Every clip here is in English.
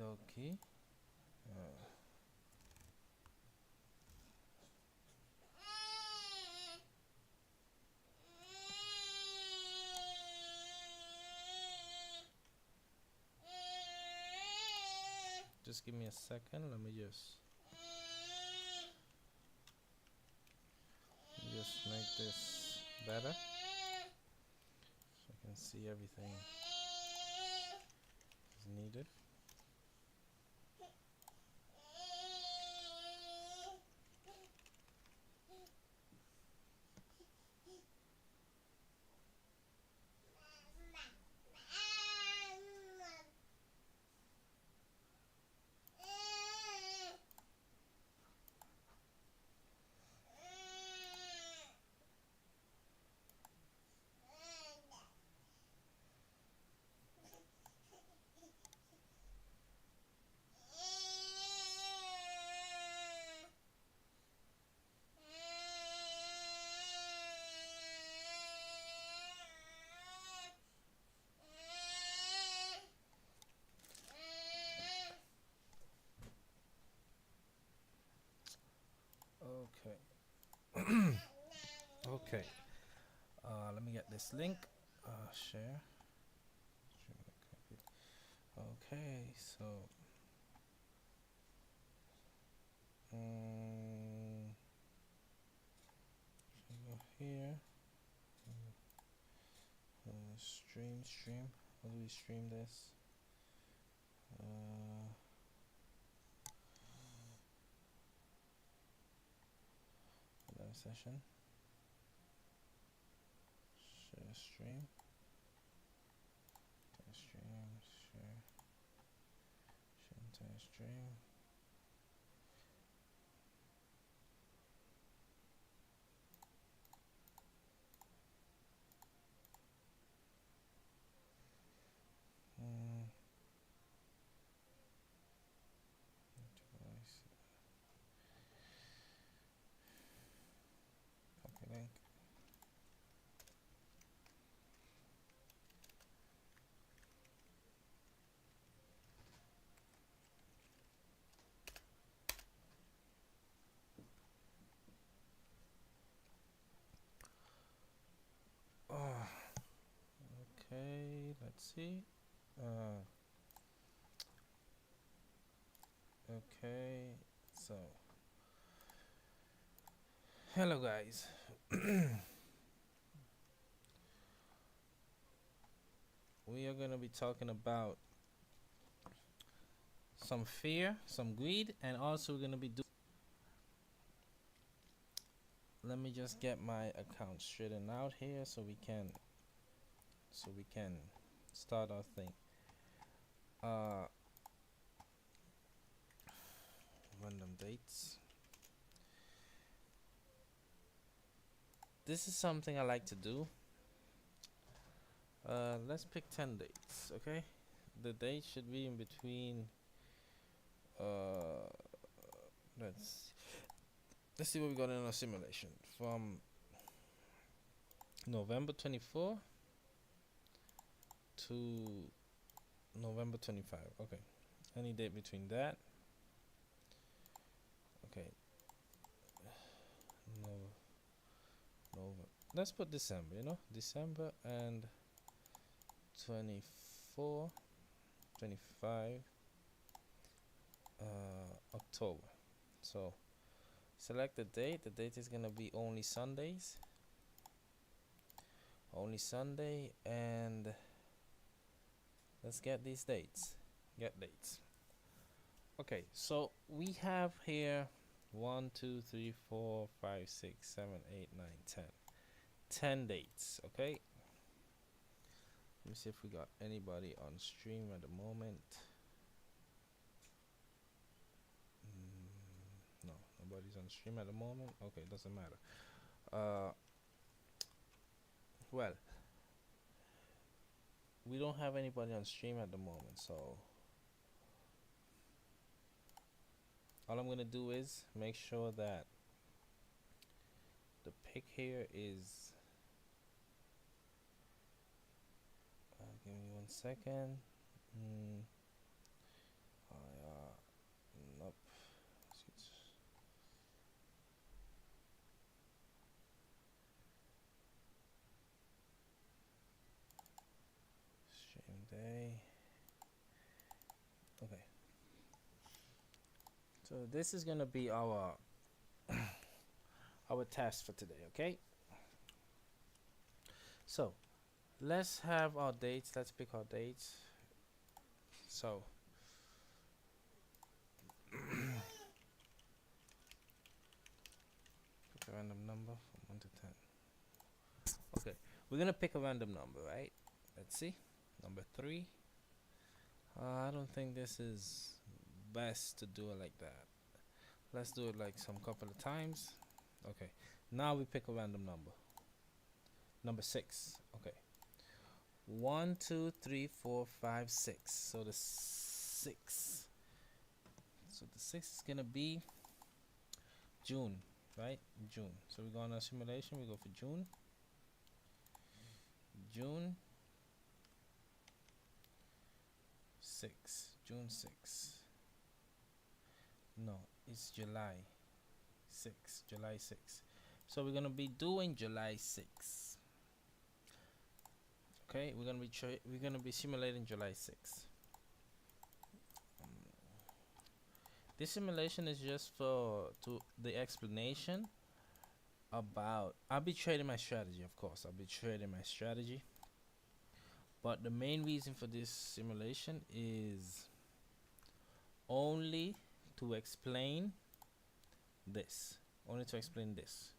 dokie. Just give me a second. Let me just make this better so I can see everything is needed. Okay. Okay. Let me get this link. Share. Okay, so go here. Stream. How do we stream this? Live session. Share stream. Share entire stream. Copy link. Okay, let's see. Okay, so hello guys. We are gonna be talking about some fear, some greed, and also we're gonna be doing. Let me just get my account straightened out here so we can start our thing. Random dates. This is something I like to do. Let's pick 10 dates, okay? The date should be in between. Let's see what we got in our simulation from November 24 to November 25. Okay, any date between that. Okay, let's put December, December and 24, 25, October. So select the date. The date is gonna be only Sundays. Only Sunday, and let's get these dates. Get dates. Okay, so we have here 1, 2, 3, 4, 5, 6, 7, 8, 9, 10. 10 dates, okay? Let me see if we got anybody on stream at the moment. No, nobody's on stream at the moment. Okay, doesn't matter. Well, we don't have anybody on stream at the moment, so all I'm gonna do is make sure that the pick here is give me 1 second. So this is gonna be our our task for today, okay? So let's have our dates. Let's pick our dates. So pick a random number from 1 to 10. Okay, we're gonna pick a random number, right? Let's see. Number 3. I don't think this is best to do it like that. Let's do it like some couple of times. Okay, now we pick a random number. Number 6. Okay, 1, 2, 3, 4, 5, 6. So the 6. So the 6 is gonna be June, right? June. So we go on our simulation. We go for June. June 6. June 6. No, it's July 6. July 6. So we're gonna be doing July 6. Okay, we're gonna be simulating July 6. This simulation is just for the explanation about. I'll be trading my strategy, of course. I'll be trading my strategy. But the main reason for this simulation is only to explain this. Only to explain this.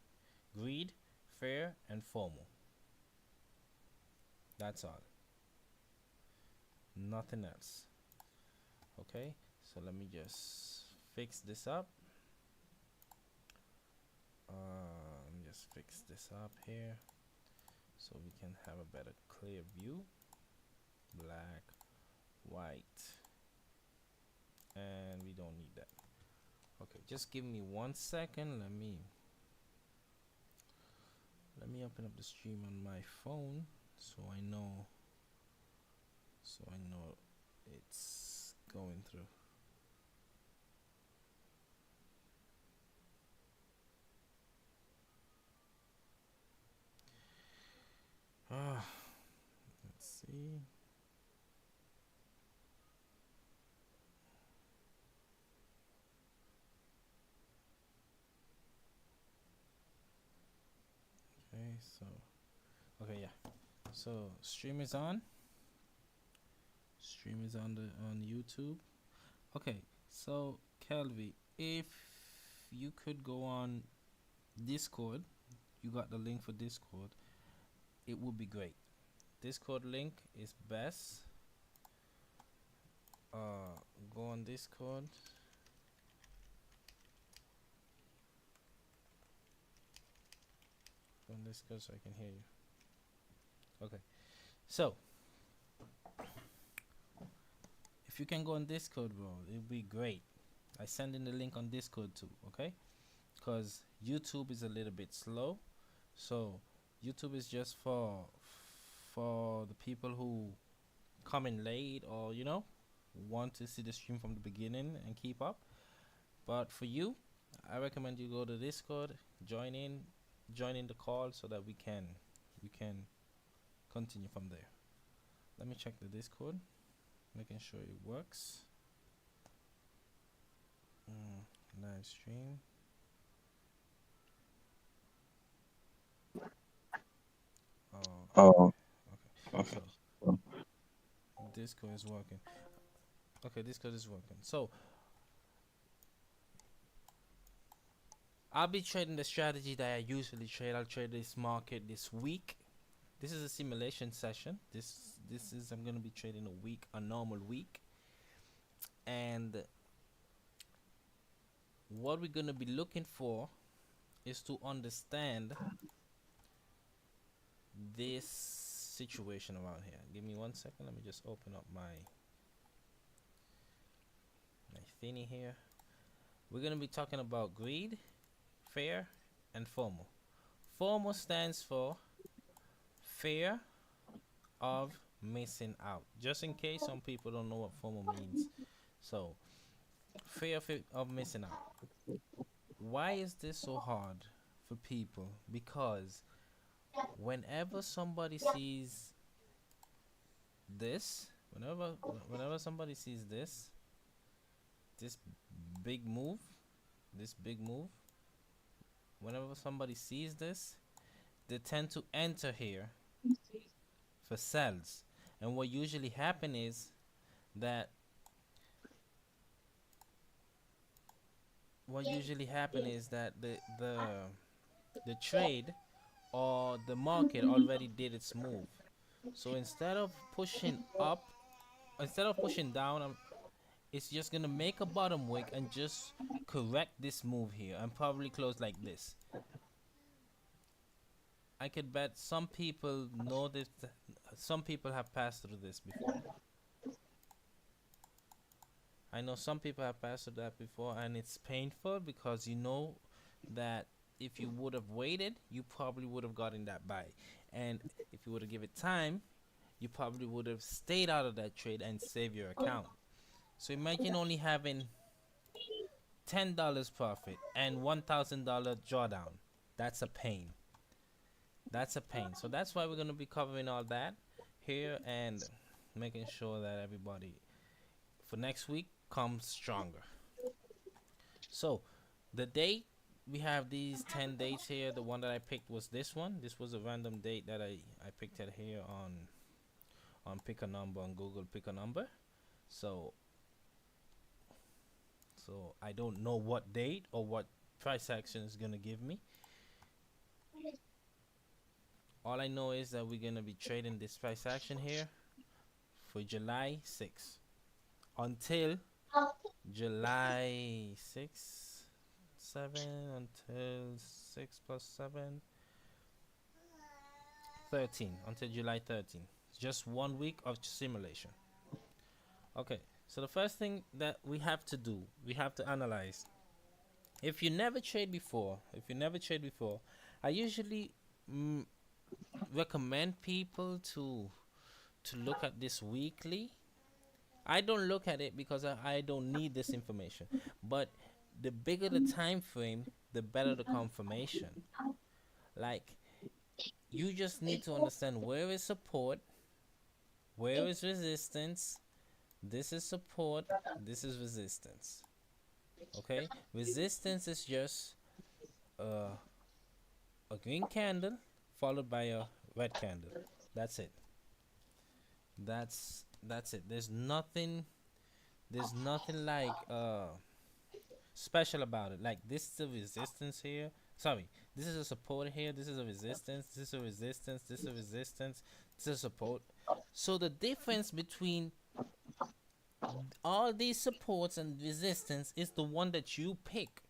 Greed, fear, and FOMO. That's all. Nothing else. Okay, so let me just fix this up. Let me just fix this up here so we can have a better clear view. Black, white, and we don't need that. Okay, just give me 1 second. Let me open up the stream on my phone so I know it's going through. Let's see. Okay, so yeah. So stream is on. Stream is on YouTube. Okay, so Kelvin, if you could go on Discord, you got the link for Discord, it would be great. Discord link is best. Go on Discord. Go on Discord so I can hear you. Okay, so if you can go on Discord, bro, it would be great. I send in the link on Discord too, okay? Because YouTube is a little bit slow, so YouTube is just for the people who come in late, or want to see the stream from the beginning and keep up. But for you, I recommend you go to Discord, join in the call so that we can continue from there. Let me check the Discord, making sure it works. Live stream. Oh, Okay. okay. So Discord is working. Okay, Discord is working. So I'll be trading the strategy that I usually trade. I'll trade this market this week. This is a simulation session. This is I'm gonna be trading a normal week. And what we're gonna be looking for is to understand this situation around here. Give me 1 second. Let me just open up my thingy here. We're gonna be talking about greed, fear, and FOMO. FOMO stands for fear of missing out. Just in case some people don't know what FOMO means. So, fear of missing out. Why is this so hard for people? Because whenever somebody sees this, whenever somebody sees this big move, whenever somebody sees this, they tend to enter here for sells. And what usually happen is that the trade or the market already did its move. So instead of pushing up, instead of pushing down, it's just gonna make a bottom wick and just correct this move here and probably close like this. I could bet some people know this. Some people have passed through this before. I know some people have passed through that before, and it's painful because you know that if you would have waited, you probably would have gotten that buy. And if you would have given it time, you probably would have stayed out of that trade and saved your account. So imagine only having $10 profit and $1,000 drawdown. That's a pain. That's a pain. So that's why we're going to be covering all that here and making sure that everybody for next week comes stronger. So the date, we have these 10 dates here. The one that I picked was this one. This was a random date that I picked it here on pick a number on Google pick a number. So I don't know what date or what price action is gonna give me. All I know is that we're gonna be trading this price action here for July 6th until July 6th, 7 until 6 plus 7, 13 until July 13. Just 1 week of simulation. Okay, so the first thing that we have to do, we have to analyze. If you never trade before, I usually recommend people to look at this weekly. I don't look at it because I don't need this information. But the bigger the time frame, the better the confirmation. Like, you just need to understand where is support, where is resistance. This is support, this is resistance. Okay, resistance is just a green candle followed by a red candle. That's it. That's it. There's nothing like special about it. Like, this is a resistance here. Sorry, this is a support here. This is a resistance. This is a resistance. This is a resistance. This is a support. So the difference between all these supports and resistance is the one that you pick.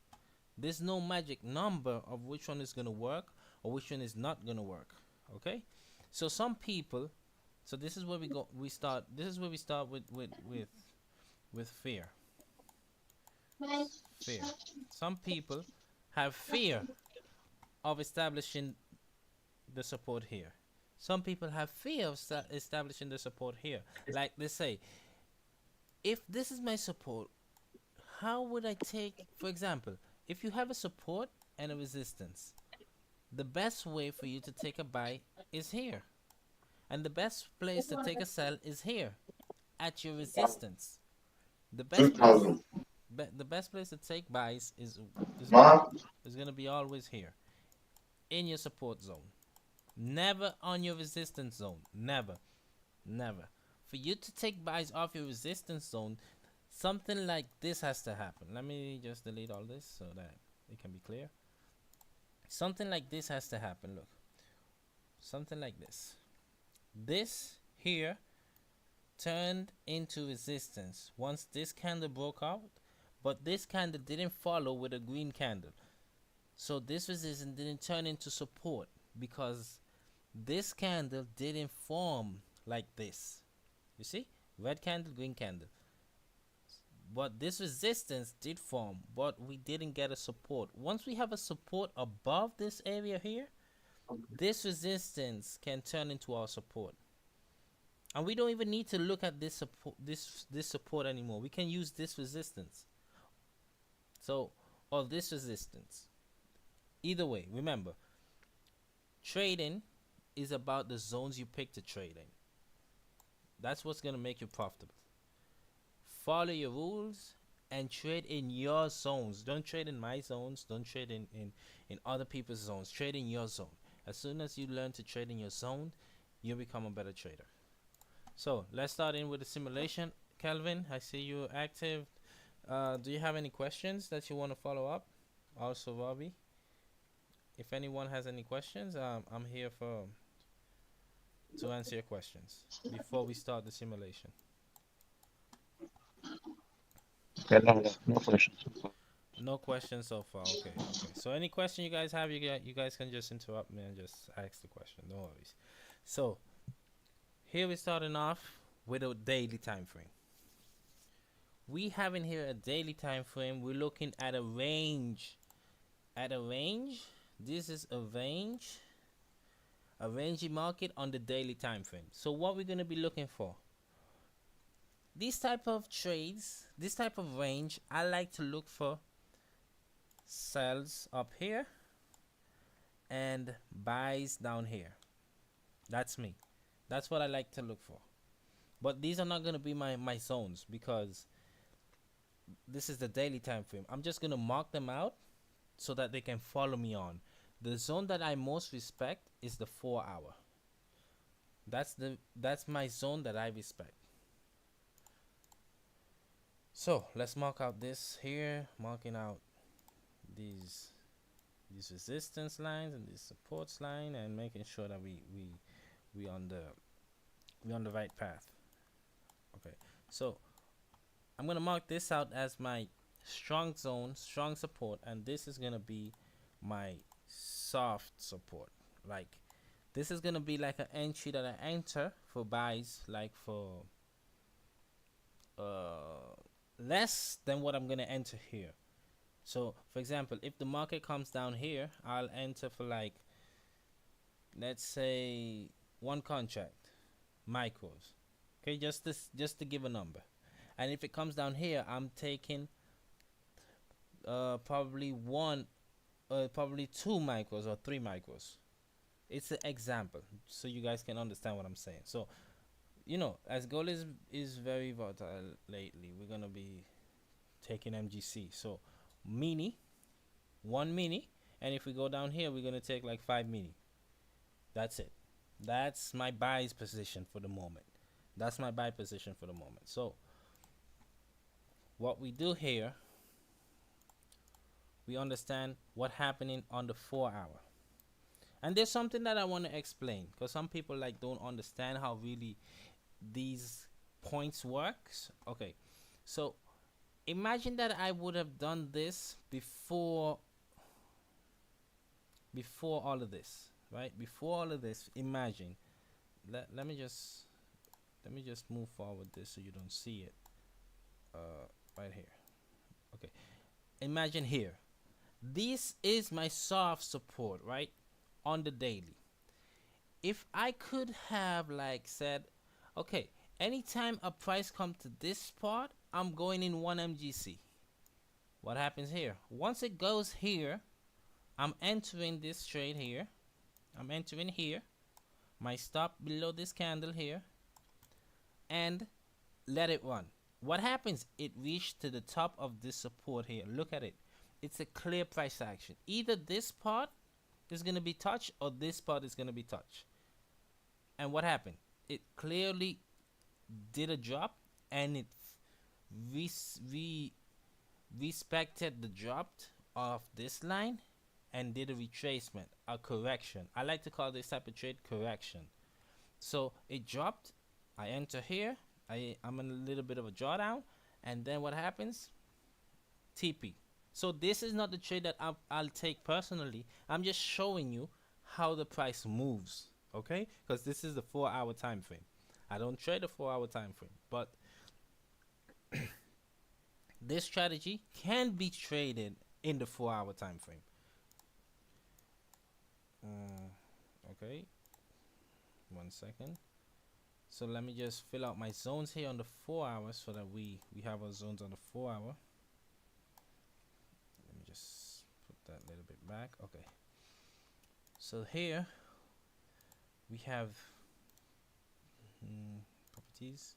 There's no magic number of which one is going to work or which one is not going to work. Okay, so some people, so this is where this is where we start with fear. Some people have fear of establishing the support here. Some people have fear of establishing the support here. Like they say, if this is my support, how would I take, for example, if you have a support and a resistance, the best way for you to take a buy is here. And the best place to take a sell is here, at your resistance. The best place to take buys is gonna be always here, in your support zone. Never on your resistance zone. Never. For you to take buys off your resistance zone, something like this has to happen. Let me just delete all this so that it can be clear. Something like this has to happen. Look, something like this. This here turned into resistance once this candle broke out, but this candle didn't follow with a green candle. So this resistance didn't turn into support because this candle didn't form like this. You see? Red candle, green candle. But this resistance did form, but we didn't get a support. Once we have a support above this area here, this resistance can turn into our support. And we don't even need to look at this support anymore. We can use this resistance. So, or this resistance. Either way, remember, trading is about the zones you pick to trade in. That's what's going to make you profitable. Follow your rules and trade in your zones. Don't trade in my zones. Don't trade in other people's zones. Trade in your zone. As soon as you learn to trade in your zone, you become a better trader. So let's start in with the simulation. Calvin, I see you active. Do you have any questions that you want to follow up? Also, Robbie, if anyone has any questions, I'm here to answer your questions before we start the simulation. Okay, no questions. No questions so far. Okay, okay. So any question you guys have, you guys can just interrupt me and just ask the question. No worries. So here we're starting off with a daily time frame. We have in here a daily time frame. We're looking at a range. At a range, this is a rangey market on the daily time frame. So what we're gonna be looking for? These type of trades, this type of range, I like to look for sells up here and buys down here. That's me. That's what I like to look for. But these are not gonna be my zones because this is the daily time frame. I'm just gonna mark them out so that they can follow me on. The zone that I most respect is the 4 hour. That's my zone that I respect. So let's mark out this here, marking out these resistance lines and these supports line, and making sure that we on the right path. Okay, so I'm gonna mark this out as my strong zone, strong support, and this is gonna be my soft support. Like this is gonna be like an entry that I enter for buys, like for less than what I'm gonna enter here. So for example, if the market comes down here, I'll enter for like, let's say, one contract, micros. Okay, just to give a number. And if it comes down here, I'm taking probably probably 2 micros or 3 micros. It's an example, so you guys can understand what I'm saying. So, as gold is very volatile lately, we're gonna be taking MGC. So, mini, 1 mini, and if we go down here, we're gonna take like 5 mini. That's it. That's my buy position for the moment. That's my buy position for the moment. So, what we do here, we understand what happening on the 4 hour. And there's something that I want to explain because some people like don't understand how really these points works. Okay, so imagine that I would have done this before all of this, right? Before all of this, imagine. Let me just move forward this so you don't see it. Right here. Okay. Imagine here. This is my soft support, right? On the daily. If I could have like said, okay, anytime a price comes to this spot, I'm going in 1 MGC. What happens here? Once it goes here, I'm entering this trade here. I'm entering here. My stop below this candle here. And let it run. What happens? It reached to the top of this support here. Look at it. It's a clear price action. Either this part is going to be touched or this part is going to be touched. And what happened? It clearly did a drop and it respected the drop of this line and did a retracement, a correction. I like to call this type of trade correction. So it dropped. I enter here. I'm in a little bit of a drawdown. And then what happens? TP. So this is not the trade that I'll take personally. I'm just showing you how the price moves. Okay? Because this is the 4-hour time frame. I don't trade the 4-hour time frame. But this strategy can be traded in the 4-hour time frame. Okay. 1 second. So let me just fill out my zones here on the 4 hours so that we have our zones on the 4 hour. Let me just put that a little bit back. Okay. So here we have properties.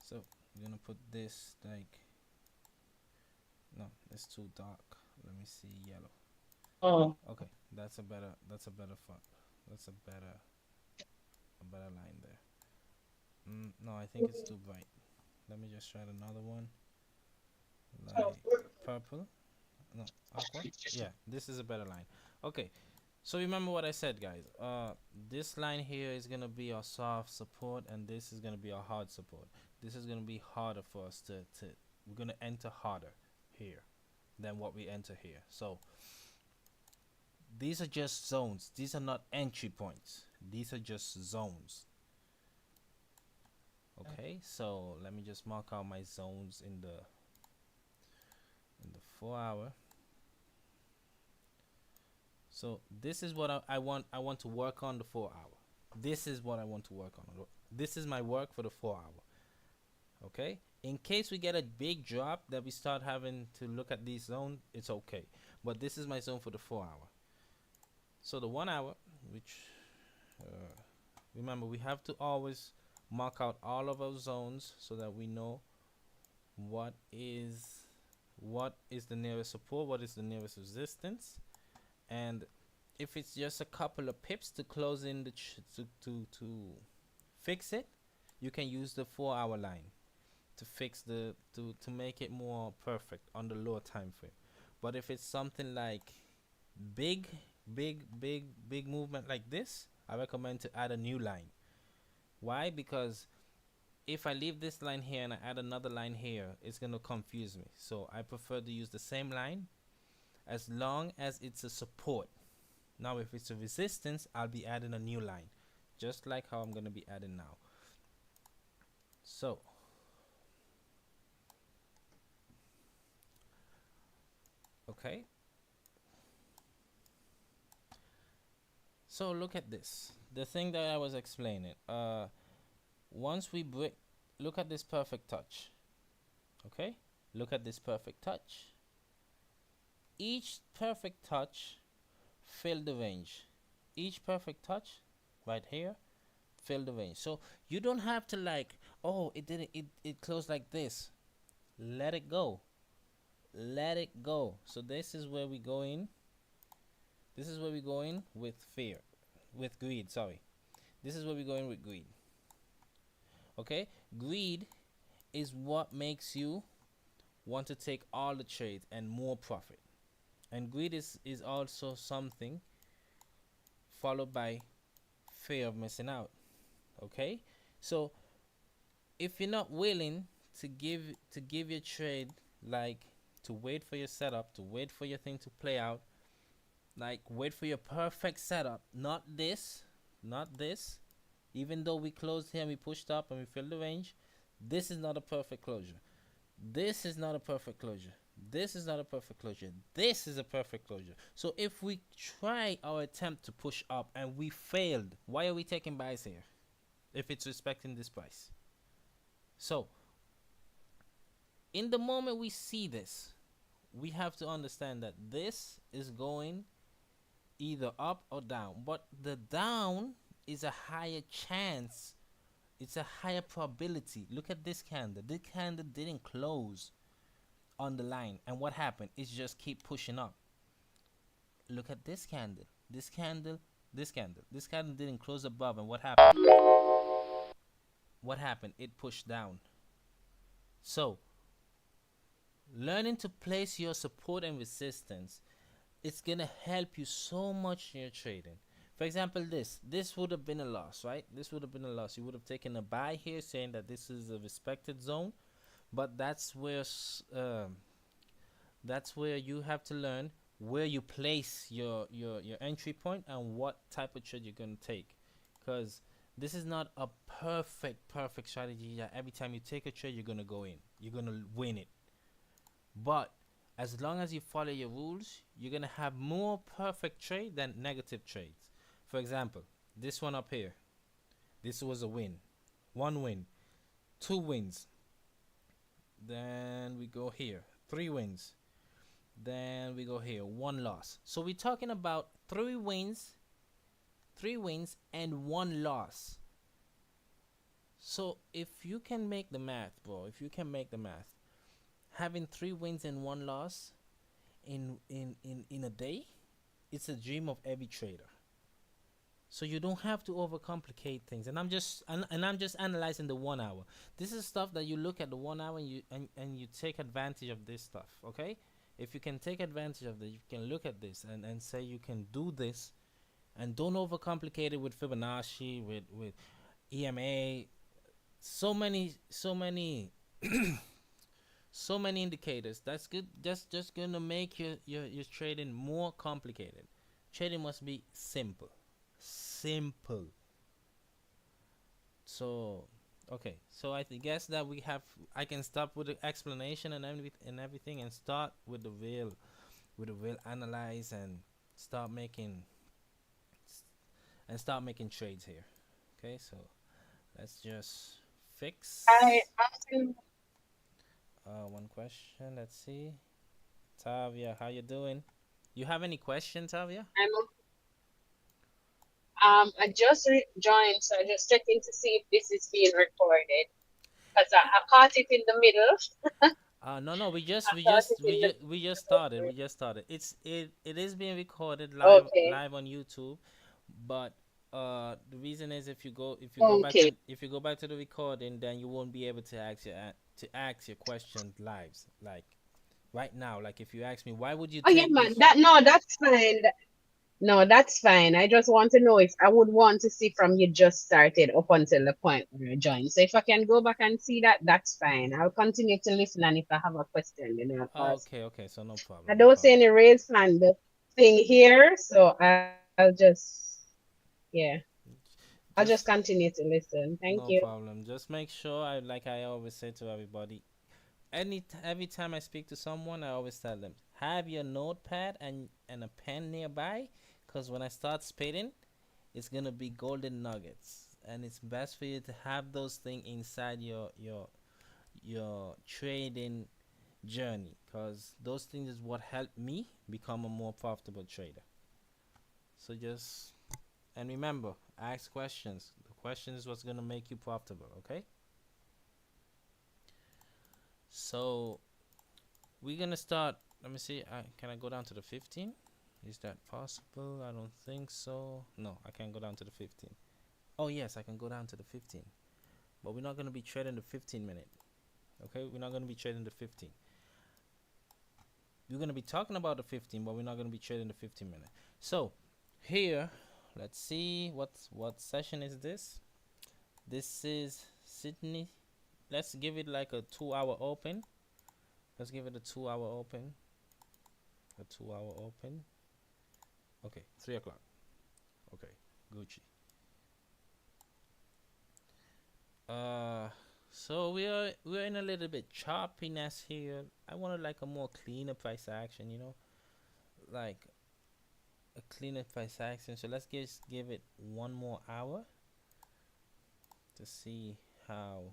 So we're gonna put this like No, it's too dark. Let me see yellow. Oh, Okay, that's a better font. That's a better line there. No, I think it's too bright. Let me just try another one. Like purple. No, aqua. Yeah, this is a better line. Okay, so remember what I said, guys. This line here is gonna be our soft support, and this is gonna be our hard support. This is gonna be harder for us to. We're gonna enter harder here than what we enter here. So these are just zones. These are not entry points. These are just zones. Okay, so let me just mark out my zones in the 4 hour. So this is what I want. I want to work on the 4 hour. This is what I want to work on. This is my work for the 4 hour. Okay. In case we get a big drop that we start having to look at these zones, it's okay. But this is my zone for the 4 hour. So the 1 hour, which remember we have to always mark out all of our zones so that we know what is the nearest support, what is the nearest resistance, and if it's just a couple of pips to close in the to fix it, you can use the 4 hour line to fix to make it more perfect on the lower time frame. But if it's something like big big movement like this, I recommend to add a new line. Why? Because if I leave this line here and I add another line here, it's going to confuse me. So I prefer to use the same line as long as it's a support. Now if it's a resistance, I'll be adding a new line, just like how I'm going to be adding now. So okay, so look at this, the thing that I was explaining. Once we break, look at this perfect touch. Okay, look at this perfect touch. Each perfect touch fill the range. Each perfect touch right here fill the range. So you don't have to like, oh, it didn't, it closed like this. Let it go. Let it go. So this is where we go in. This is where we go in with fear, with greed. Sorry, this is where we go in with greed. Okay, greed is what makes you want to take all the trades and more profit. And greed is also something followed by fear of missing out. Okay, so if you're not willing to give your trade, like to wait for your setup, to wait for your thing to play out, like wait for your perfect setup, not this, not this. Even though we closed here and we pushed up and we filled the range, this is not a perfect closure. This is not a perfect closure. This is not a perfect closure. This is a perfect closure. So if we try our attempt to push up and we failed, why are we taking buys here if it's respecting this price? So in the moment we see this, we have to understand that this is going either up or down. But the down is a higher chance. It's a higher probability. Look at this candle. This candle didn't close on the line. And what happened? It's just keep pushing up. Look at this candle. This candle. This candle. This candle didn't close above. And what happened? What happened? It pushed down. So, learning to place your support and resistance, it's gonna help you so much in your trading. For example, this would have been a loss, right? This would have been a loss. You would have taken a buy here, saying that this is a respected zone, but that's where you have to learn where you place your entry point and what type of trade you're gonna take, because this is not a perfect strategy that every time you take a trade you're gonna go in, you're gonna win it. But as long as you follow your rules, you're gonna have more perfect trade than negative trades. For example, this one up here, this was a win, one win, two wins. Then we go here, three wins. Then we go here, one loss. So we're talking about three wins and one loss. So if you can make the math, bro, if you can make the math, having 3 wins and 1 loss in a day, it's a dream of every trader. So you don't have to overcomplicate things. And I'm just analyzing the 1 hour. This is stuff that you look at the 1 hour and you take advantage of this stuff. Okay, if you can take advantage of this, you can look at this and say you can do this, and don't overcomplicate it with Fibonacci, with EMA. So many indicators. That's good. Just gonna make your trading more complicated. Trading must be simple. So okay, so guess that I can stop with the explanation and everything, and start with the real analyze, start making start making trades here. Okay, so let's just I fix often one question. Let's see. Tavia, how you doing? You have any questions, Tavia? I just joined, so I just checking to see if this is being recorded because I caught it in the middle. No, no. We I just we caught just it we in the just we just started. We just started. It is being recorded okay, live on YouTube, but the reason is, okay. if you go back to the recording, then you won't be able to ask your question live, like right now. Like if you ask me, why would you Oh yeah, take man. this? That no, that's fine. No, that's fine. I just want to know if I would want to see from you just started up until the point where you joined. So if I can go back and see that, that's fine. I'll continue to listen, and if I have a question, then I'll Oh, ask. okay, okay. So no I problem, no don't see problem. any raised hand thing here, so I'll just yeah, I'll just Just continue to listen. Thank no you. problem. Just make sure, like I always say to everybody, every time I speak to someone, I always tell them, have your notepad and a pen nearby, because when I start spitting, it's gonna be golden nuggets, and it's best for you to have those things inside your trading journey, because those things is what helped me become a more profitable trader. So just, and remember, ask questions. The question is what's gonna make you profitable. Okay, so we're gonna start. Let me see. Can I go down to the 15? Is that possible? I don't think so. No, I can't go down to the 15. Oh yes, I can go down to the 15. But we're not gonna be trading the 15 minute. Okay, we're not gonna be trading the 15. We're gonna be talking about the 15, but we're not gonna be trading the 15 minute. So here, let's see what session is this. This is Sydney. Let's give it like a 2 hour open. Let's give it a 2 hour open. A 2 hour open. Okay, 3 o'clock. Okay, Gucci. Uh, so we're in a little bit choppiness here. I wanted like a more cleaner price action, like a cleaner price action. So let's give it 1 more hour to see how.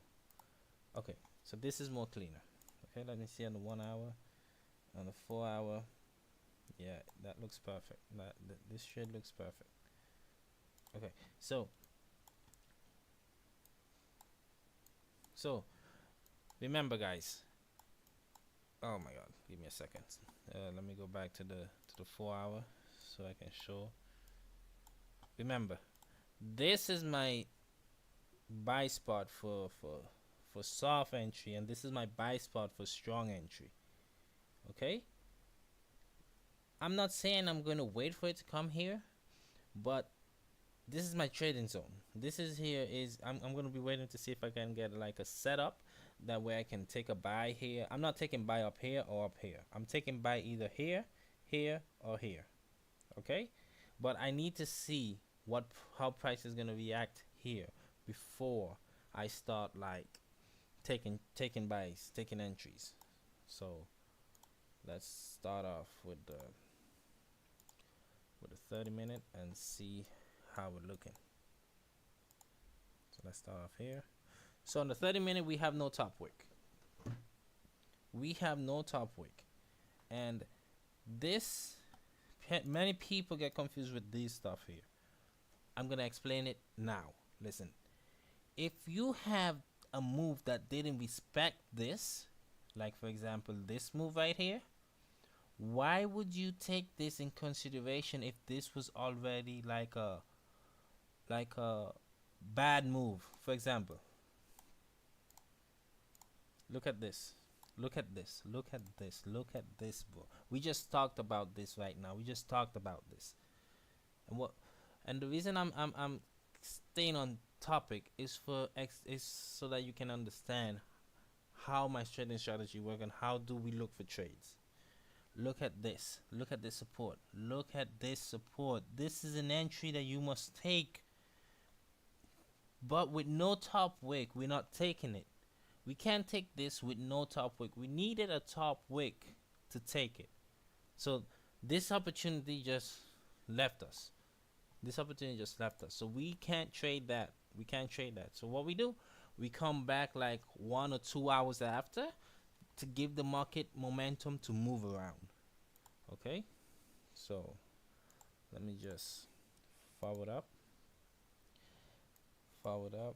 Okay, so this is more cleaner. Okay, let me see on the 1 hour, on the 4 hour. Yeah, that looks perfect. This shit looks perfect. Okay, so remember, guys. Oh my God, give me a second. Let me go back to the 4 hour so I can show. Remember, this is my buy spot for soft entry, and this is my buy spot for strong entry. Okay, I'm not saying I'm gonna wait for it to come here, but this is my trading zone. This is here is I'm gonna be waiting to see if I can get like a setup that way I can take a buy here. I'm not taking buy up here or up here. I'm taking buy either here, here, or here. Okay, but I need to see how price is gonna react here before I start like taking buys, taking entries. So let's start off with the 30 minute and see how we're looking. So let's start off here. So on the 30 minute, we have no top wick. We have no top wick, and this many people get confused with this stuff here. I'm gonna explain it now. Listen, if you have a move that didn't respect this, like for example this move right here, why would you take this in consideration if this was already like a bad move? For example, look at this. Look at this. Look at this. Look at this, bro. We just talked about this right now. We just talked about this. And what and the reason I'm staying on topic is so that you can understand how my trading strategy work and how do we look for trades. Look at this. Look at this support. Look at this support. This is an entry that you must take. But with no top wick, we're not taking it. We can't take this with no top wick. We needed a top wick to take it. So this opportunity just left us. This opportunity just left us. So we can't trade that. We can't trade that. So what we do, we come back like 1 or 2 hours after to give the market momentum to move around. Okay? So let me just forward up. Forward up.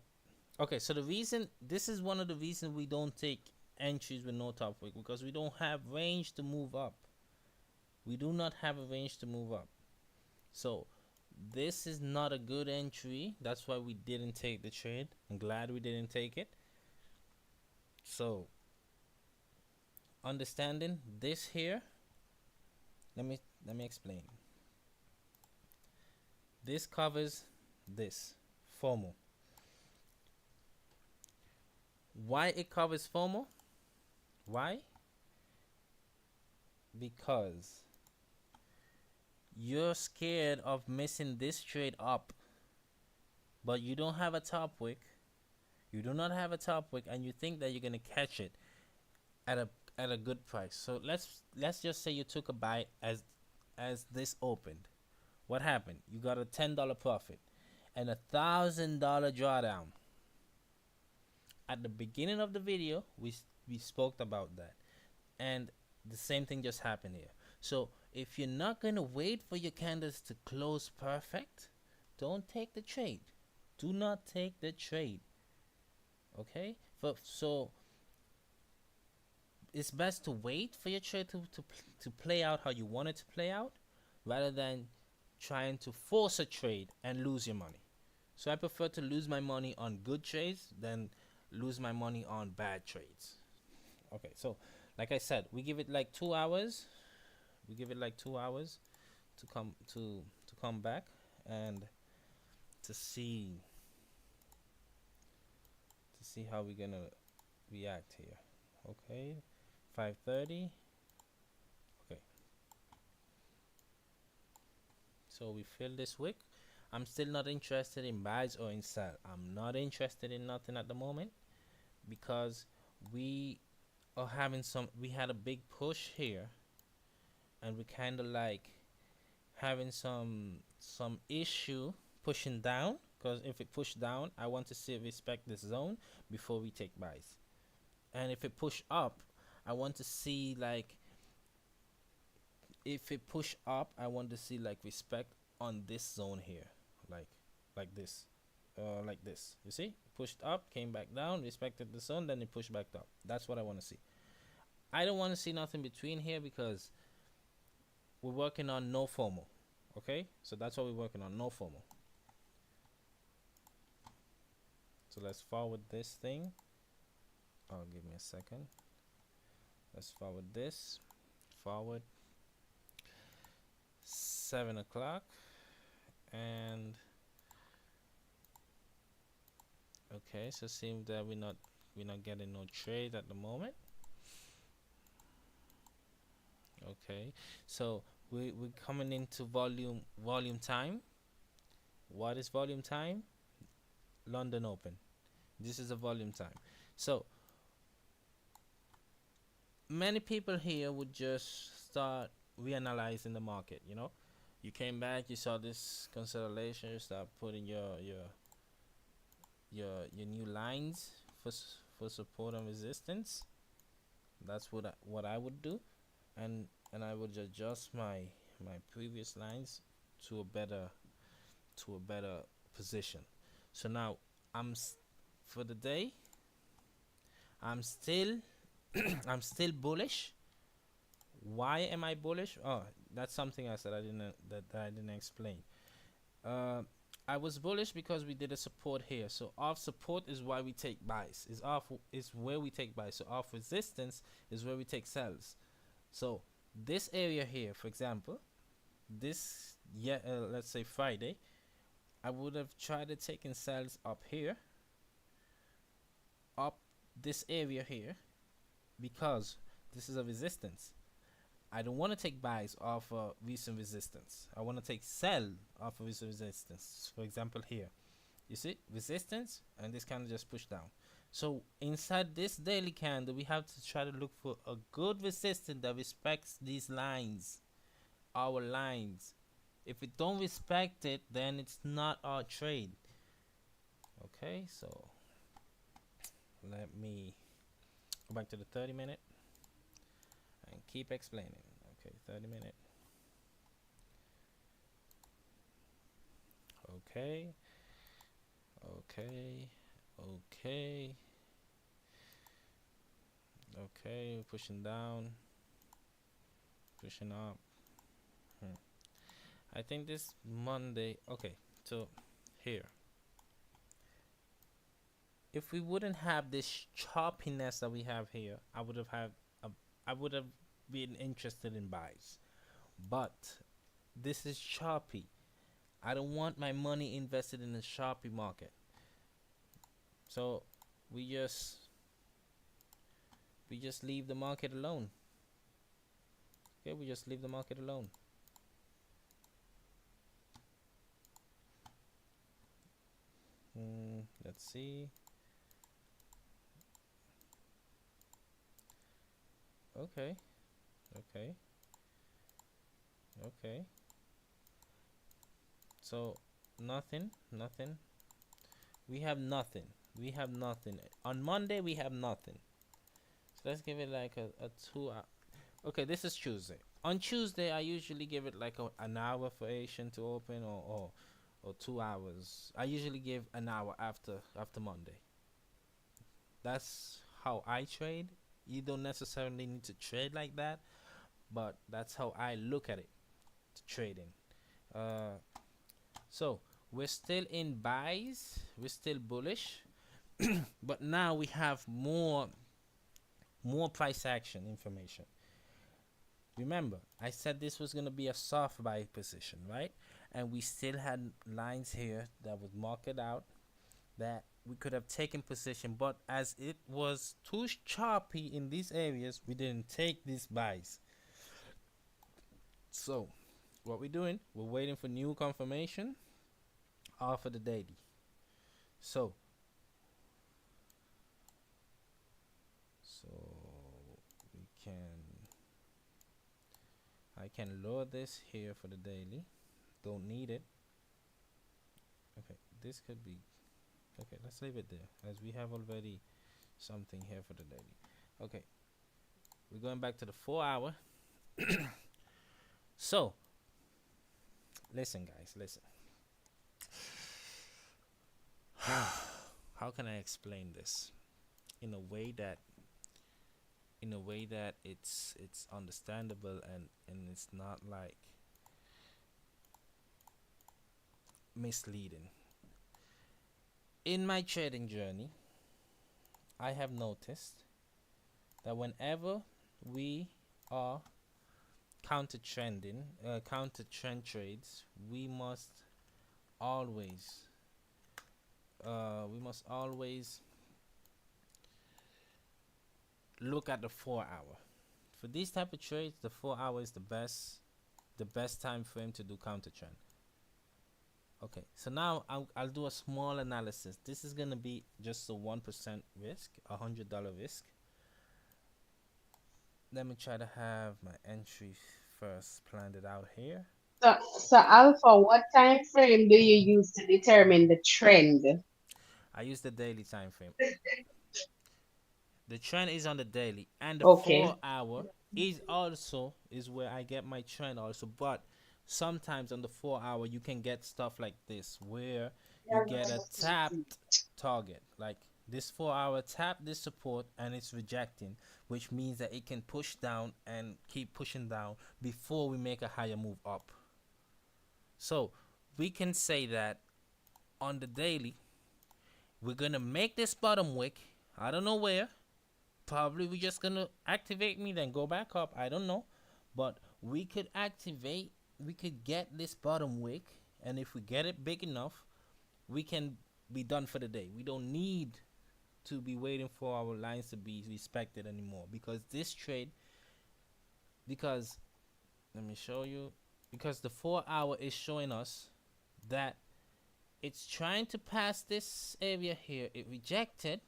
Okay, so this is one of the reasons we don't take entries with no top wick, because we don't have range to move up. We do not have a range to move up. So this is not a good entry. That's why we didn't take the trade. I'm glad we didn't take it. So understanding this here, let me explain. This covers this FOMO. Why it covers FOMO? Why? Because you're scared of missing this trade up, but you don't have a top wick. You do not have a top wick, and you think that you're gonna catch it at a good price. So let's just say you took a buy as this opened. What happened? You got a $10 profit and $1,000 drawdown. At the beginning of the video, we spoke about that, and the same thing just happened here. So if you're not going to wait for your candles to close perfect, don't take the trade. Do not take the trade. Okay? So it's best to wait for your trade to play out how you want it to play out, rather than trying to force a trade and lose your money. So I prefer to lose my money on good trades than lose my money on bad trades. Okay, so like I said, we give it like 2 hours. We give it like 2 hours to come back and to see how we're gonna react here. Okay, 5:30. Okay, so we fill this wick. I'm still not interested in buys or in sell. I'm not interested in nothing at the moment, because we are having we had a big push here, and we kind of like having some issue pushing down, because if it push down, I want to see it respect this zone before we take buys. And if it push up, I want to see like, if it push up, I want to see like respect on this zone here, like this, like this. You see, pushed up, came back down, respected the zone, then it pushed back up. That's what I want to see. I don't want to see nothing between here, because we're working on no FOMO. Okay, so that's what we're working on, no FOMO. So let's forward this thing. Oh, give me a second. Let's forward this. Forward 7 o'clock, and okay, so it seems that we're not getting no trade at the moment. Okay, so we're coming into volume time. What is volume time? London Open. This is a volume time. So many people here would just start reanalyzing the market. You came back, you saw this consolidation, you start putting your new lines for support and resistance. That's what I would do, and I would adjust my previous lines to a better position. So now for the day, I'm still I'm still bullish. Why am I bullish? Oh, that's something else that I didn't explain. Uh, I was bullish because we did a support here. So off support is why we take buys. Is where we take buys. So off resistance is where we take sells. So this area here, for example, this, yeah, let's say Friday, I would have tried to take in sells up here, up this area here, because this is a resistance. I don't want to take buys off recent resistance. I want to take sell off of recent resistance. For example, here, you see resistance, and this candle just pushed down. So inside this daily candle, we have to try to look for a good resistance that respects these lines, our lines. If it don't respect it, then it's not our trade. Okay, so let me go back to the 30-minute and keep explaining. Okay, 30-minute. Okay, okay, okay, okay. We're pushing down, pushing up. I think this Monday. Okay, so here, if we wouldn't have this choppiness that we have here, I would have been interested in buys. But this is choppy. I don't want my money invested in a choppy market. So we just leave the market alone. Okay, we just leave the market alone. Let's see. Okay, okay, okay. So nothing. We have nothing. We have nothing. On Monday we have nothing. So let's give it like a 2 hour. Okay, this is Tuesday. On Tuesday I usually give it like an hour for Asian to open, or 2 hours. I usually give an hour after Monday. That's how I trade. You don't necessarily need to trade like that, but that's how I look at it, trading. Uh, so we're still in buys. We're still bullish, but now we have more price action information. Remember, I said this was gonna be a soft buy position, right? And we still had lines here that would mark it out, that we could have taken position, but as it was too choppy in these areas, we didn't take these buys. So what we're doing, we're waiting for new confirmation off of the daily. So we can, I can lower this here for the daily. Don't need it. Okay, this could be okay. Let's leave it there, as we have already something here for the daily. Okay, we're going back to the 4 hour. So listen, guys, listen. How can I explain this in a way that it's understandable, and it's not like misleading? In my trading journey, I have noticed that whenever we are counter trend trades, we must always look at the 4 hour. For these type of trades, the 4 hour is the best time frame to do counter trend. Okay, so now I'll do a small analysis. This is gonna be just a 1% risk, $100 risk. Let me try to have my entry first planned it out here. So Alpha, what time frame do you use to determine the trend? I use the daily time frame. The trend is on the daily, and the Okay. 4 hour is where I get my trend also. But sometimes on the 4 hour you can get stuff like this, where you get a tapped target, like This 4 hour tap this support and it's rejecting, which means that it can push down and keep pushing down before we make a higher move up. So we can say that on the daily, we're gonna make this bottom wick. I don't know where. Probably we're just gonna activate me, then go back up. I don't know. But we could activate, we could get this bottom wick, and if we get it big enough, we can be done for the day. We don't need to be waiting for our lines to be respected anymore, because this trade, because let me show you, because the 4 hour is showing us that it's trying to pass this area here. It rejected,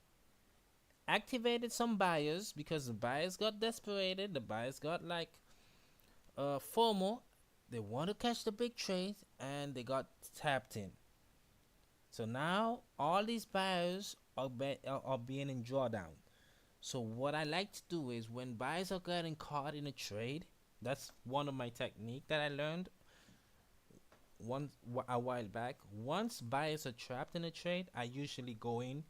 activated some buyers because the buyers got desperated. The buyers got like FOMO. They want to catch the big trades and they got tapped in. So now all these buyers are being in drawdown. So what I like to do is when buyers are getting caught in a trade, that's one of my technique that I learned a while back. Once buyers are trapped in a trade, I usually go in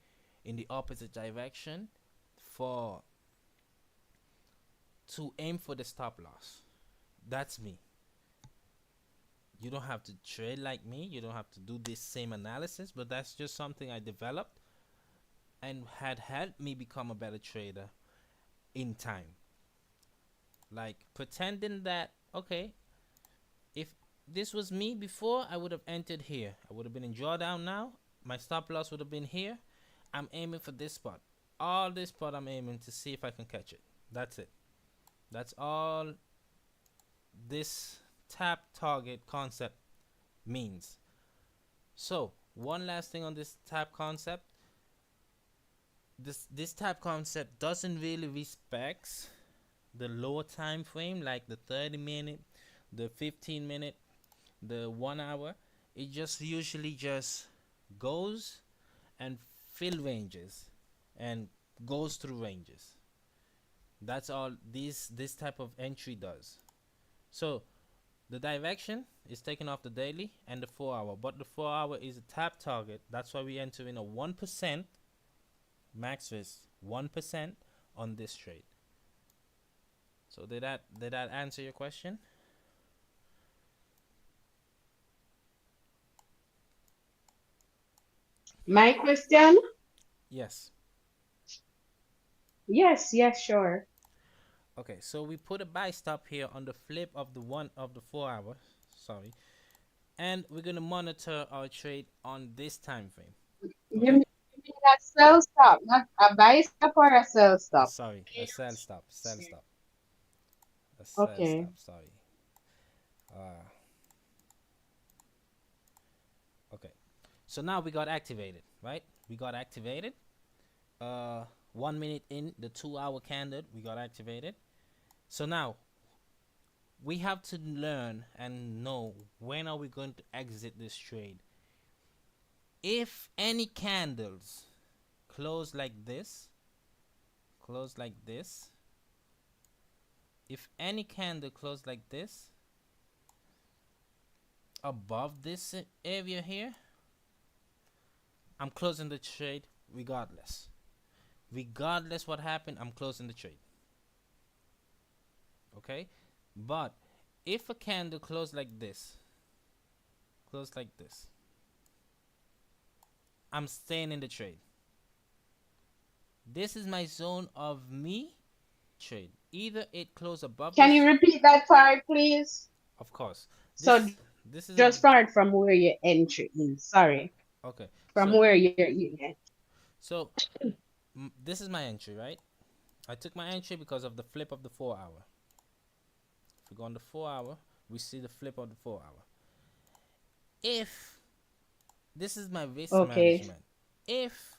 the opposite direction for to aim for the stop loss. That's me. You don't have to trade like me. You don't have to do this same analysis, but that's just something I developed and had helped me become a better trader in time. Like pretending that, okay, if this was me before, I would have entered here. I would have been in drawdown now. My stop loss would have been here. I'm aiming for this spot. All this spot I'm aiming to see if I can catch it. That's it. That's all this tap target concept means. So one last thing on this tap concept. This tap concept doesn't really respect the lower time frame, like the 30-minute, the 15-minute, the 1 hour. It just usually just goes and fill ranges and goes through ranges. That's all this type of entry does. So the direction is taken off the daily and the 4 hour, but the 4 hour is a tap target. That's why we enter in a 1% max risk, 1% on this trade. So did that answer your question? My question? Yes. Yes, sure. Okay, so we put a buy stop here on the flip of the 4 hour. Sorry. And we're gonna monitor our trade on this time frame. You Okay? mean a sell stop, not a buy stop or a sell stop? Sorry, a sell stop. Sell stop. A sell Okay. stop, sorry. Uh okay. So now we got activated, right? We got activated. 1 minute in the 2 hour candle, we got activated. So now we have to learn and know when are we going to exit this trade. If any candles close like this, if any candle close like this above this area here, I'm closing the trade regardless. Regardless what happened, I'm closing the trade. Okay? But if a candle close like this, I'm staying in the trade. This is my zone of me trade. Either it close above Can you this, repeat that part, please? of course. So This is a just start from where your entry is. Sorry. okay. From where you So this is my entry, right? I took my entry because of the flip of the 4 hour. If we go on the 4 hour, we see the flip of the 4 hour. If this is my risk Okay. management, if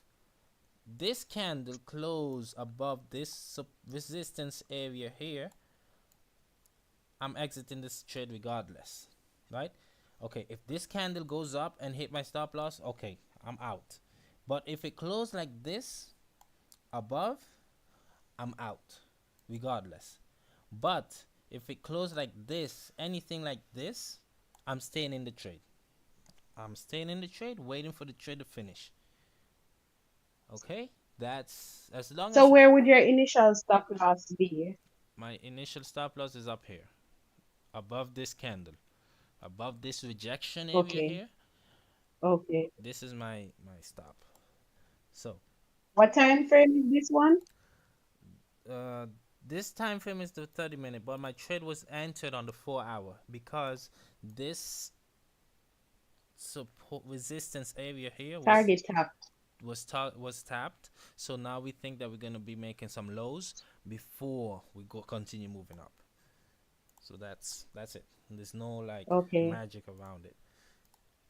this candle close above this resistance area here, I'm exiting this trade regardless, right? Okay, if this candle goes up and hit my stop loss, okay, I'm out. But if it closed like this above, I'm out regardless. But if it closed like this, anything like this, I'm staying in the trade. I'm staying in the trade, waiting for the trade to finish. Okay? That's as long So as where would your initial stop loss be? my initial stop loss is up here, above this candle, above this rejection area Okay. here. Okay. This is my stop. So What time frame is this one? uh, this time frame is the 30-minute, but my trade was entered on the 4 hour because this support resistance area here Target tap. was tapped. So now we think that we're gonna be making some lows before we go continue moving up. So that's it. There's no like Okay. magic around it.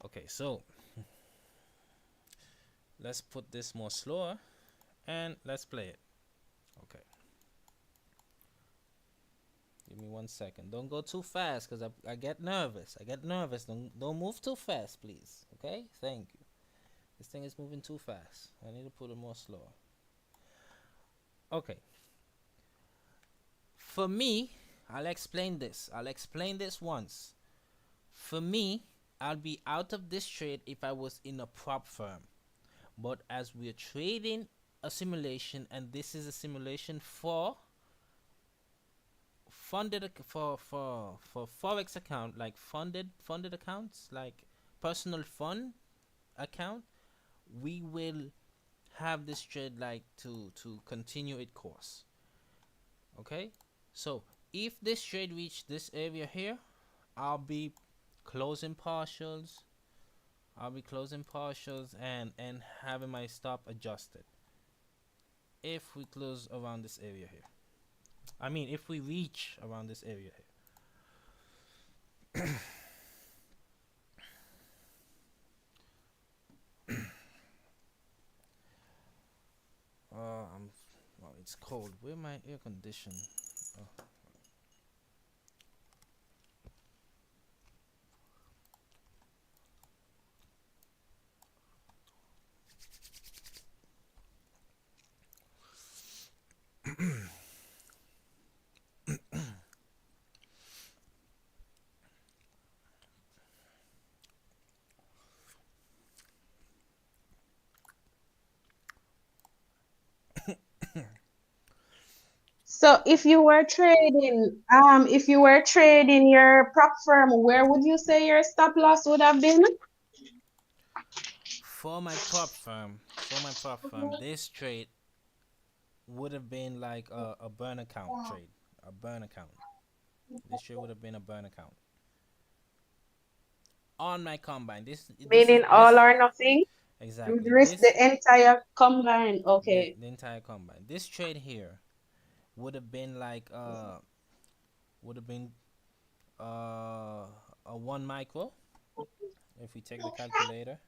Okay, so let's put this more slower and let's play it. Okay, give me 1 second. Don't go too fast because I get nervous. I get nervous. Don't move too fast, please. Okay, thank you. This thing is moving too fast. I need to put it more slower. Okay, for me, I'll explain this. I'll explain this once. For me, I'll be out of this trade if I was in a prop firm. But as we're trading a simulation, and this is a simulation for for forex account, like funded accounts, like personal fund account, we will have this trade like to continue its course. Okay, so if this trade reach this area here, I'll be closing partials. I'll be closing partials and having my stop adjusted. If we close around this area here, I mean, if we reach around this area here. I'm. Well, it's cold. Where my air condition? Oh. So if you were trading your prop firm, where would you say your stop loss would have been? For my prop firm, this trade would have been like a burn account trade, a burn account. This trade would have been a burn account on my combine. This is Meaning all this or nothing? You'd exactly risk this the entire combine. Okay. the entire combine. This trade here would have been like would have been uh a 1 micro. If we take the calculator,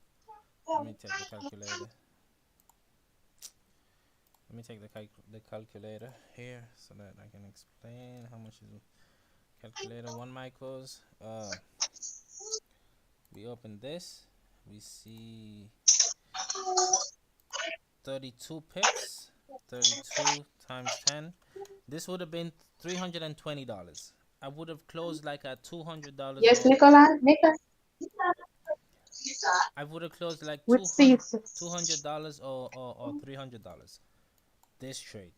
let me take the calculator. Let me take the calculator here so that I can explain how much is calculator 1 micros. We open this, we see 32 pips, 32 times 10. This would have been $320. I would have closed like at $200 Yes, or Nicola, make us I would have closed like with 200 seats. $200 or $300 this trade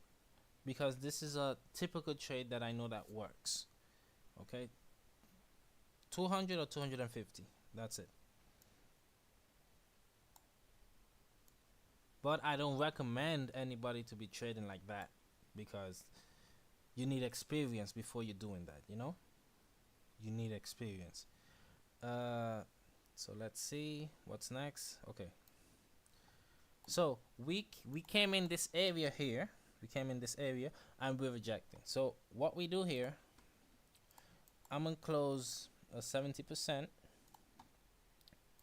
because this is a typical trade that I know that works. Okay, 200 or 250. That's it. But I don't recommend anybody to be trading like that because you need experience before you're doing that, you know? You need experience. Uh so let's see what's next. Okay. So we came in this area here. We came in this area and we're rejecting. So what we do here, I'm gonna close a 70%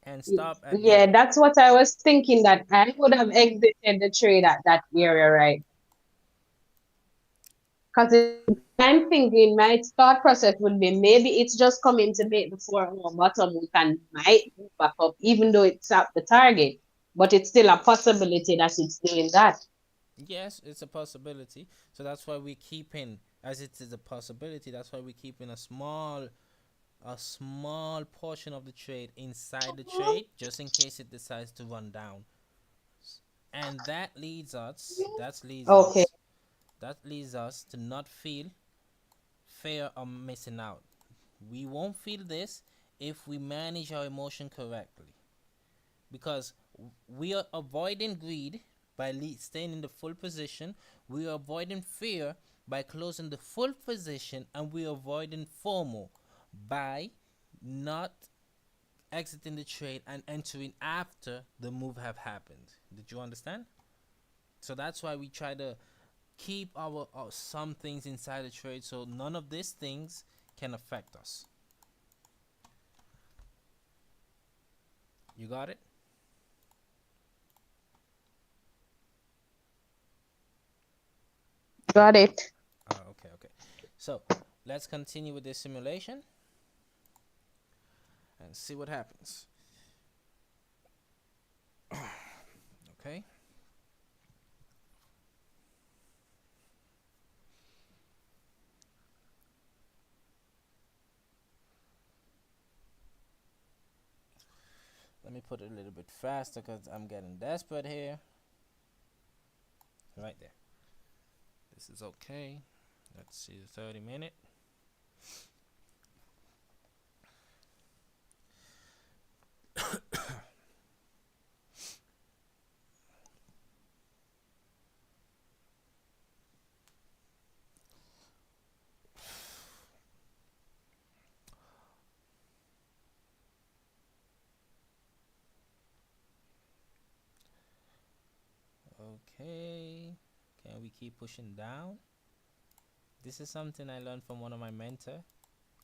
and stop at the Yeah, that's what I was thinking that I would have exited the trade at that area, right? Because I'm thinking my thought process would be maybe it's just coming to make the 4 hour bottom. We can might move back up, even though it's at the target, but it's still a possibility that it's doing that. yes, it's a possibility. So that's why we keep in as it is a possibility. That's why we keep in a small portion of the trade inside the trade just in case it decides to run down. and Okay. that leads us to not feel fear of missing out. We won't feel this if we manage our emotion correctly, because we are avoiding greed by staying in the full position, we are avoiding fear by closing the full position, and we are avoiding FOMO by not exiting the trade and entering after the move have happened. Did you understand? So that's why we try to keep our some things inside the trade so none of these things can affect us. You got it? Got it. Okay, okay. So let's continue with this simulation and see what happens. Okay. Let me put it a little bit faster because I'm getting desperate here. Right there. This is okay. Let's see the 30-minute. Okay. Can we keep pushing down? This is something I learned from one of my mentor.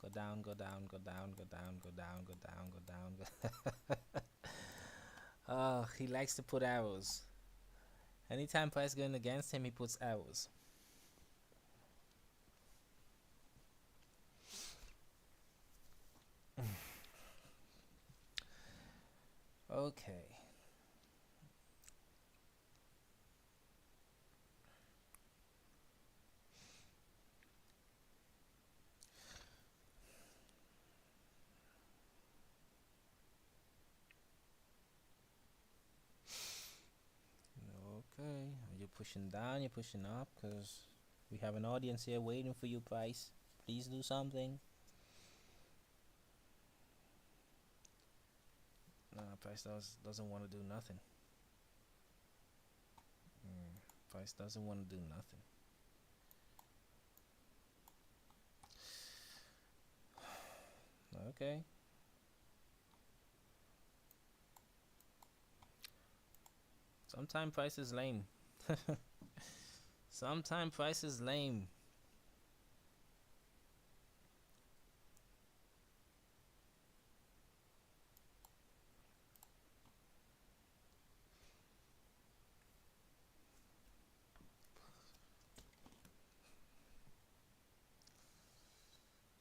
Go down, go down, go down, go down, go down, go down, go down, go. Oh, he likes to put arrows. Anytime price going against him, he puts arrows. Okay. Okay. You're pushing down, you're pushing up because we have an audience here waiting for you, Price. Please do something. Nah, Price doesn't want to do nothing. Price doesn't want to do nothing. Okay. Sometimes Price is lame. Sometimes Price is lame.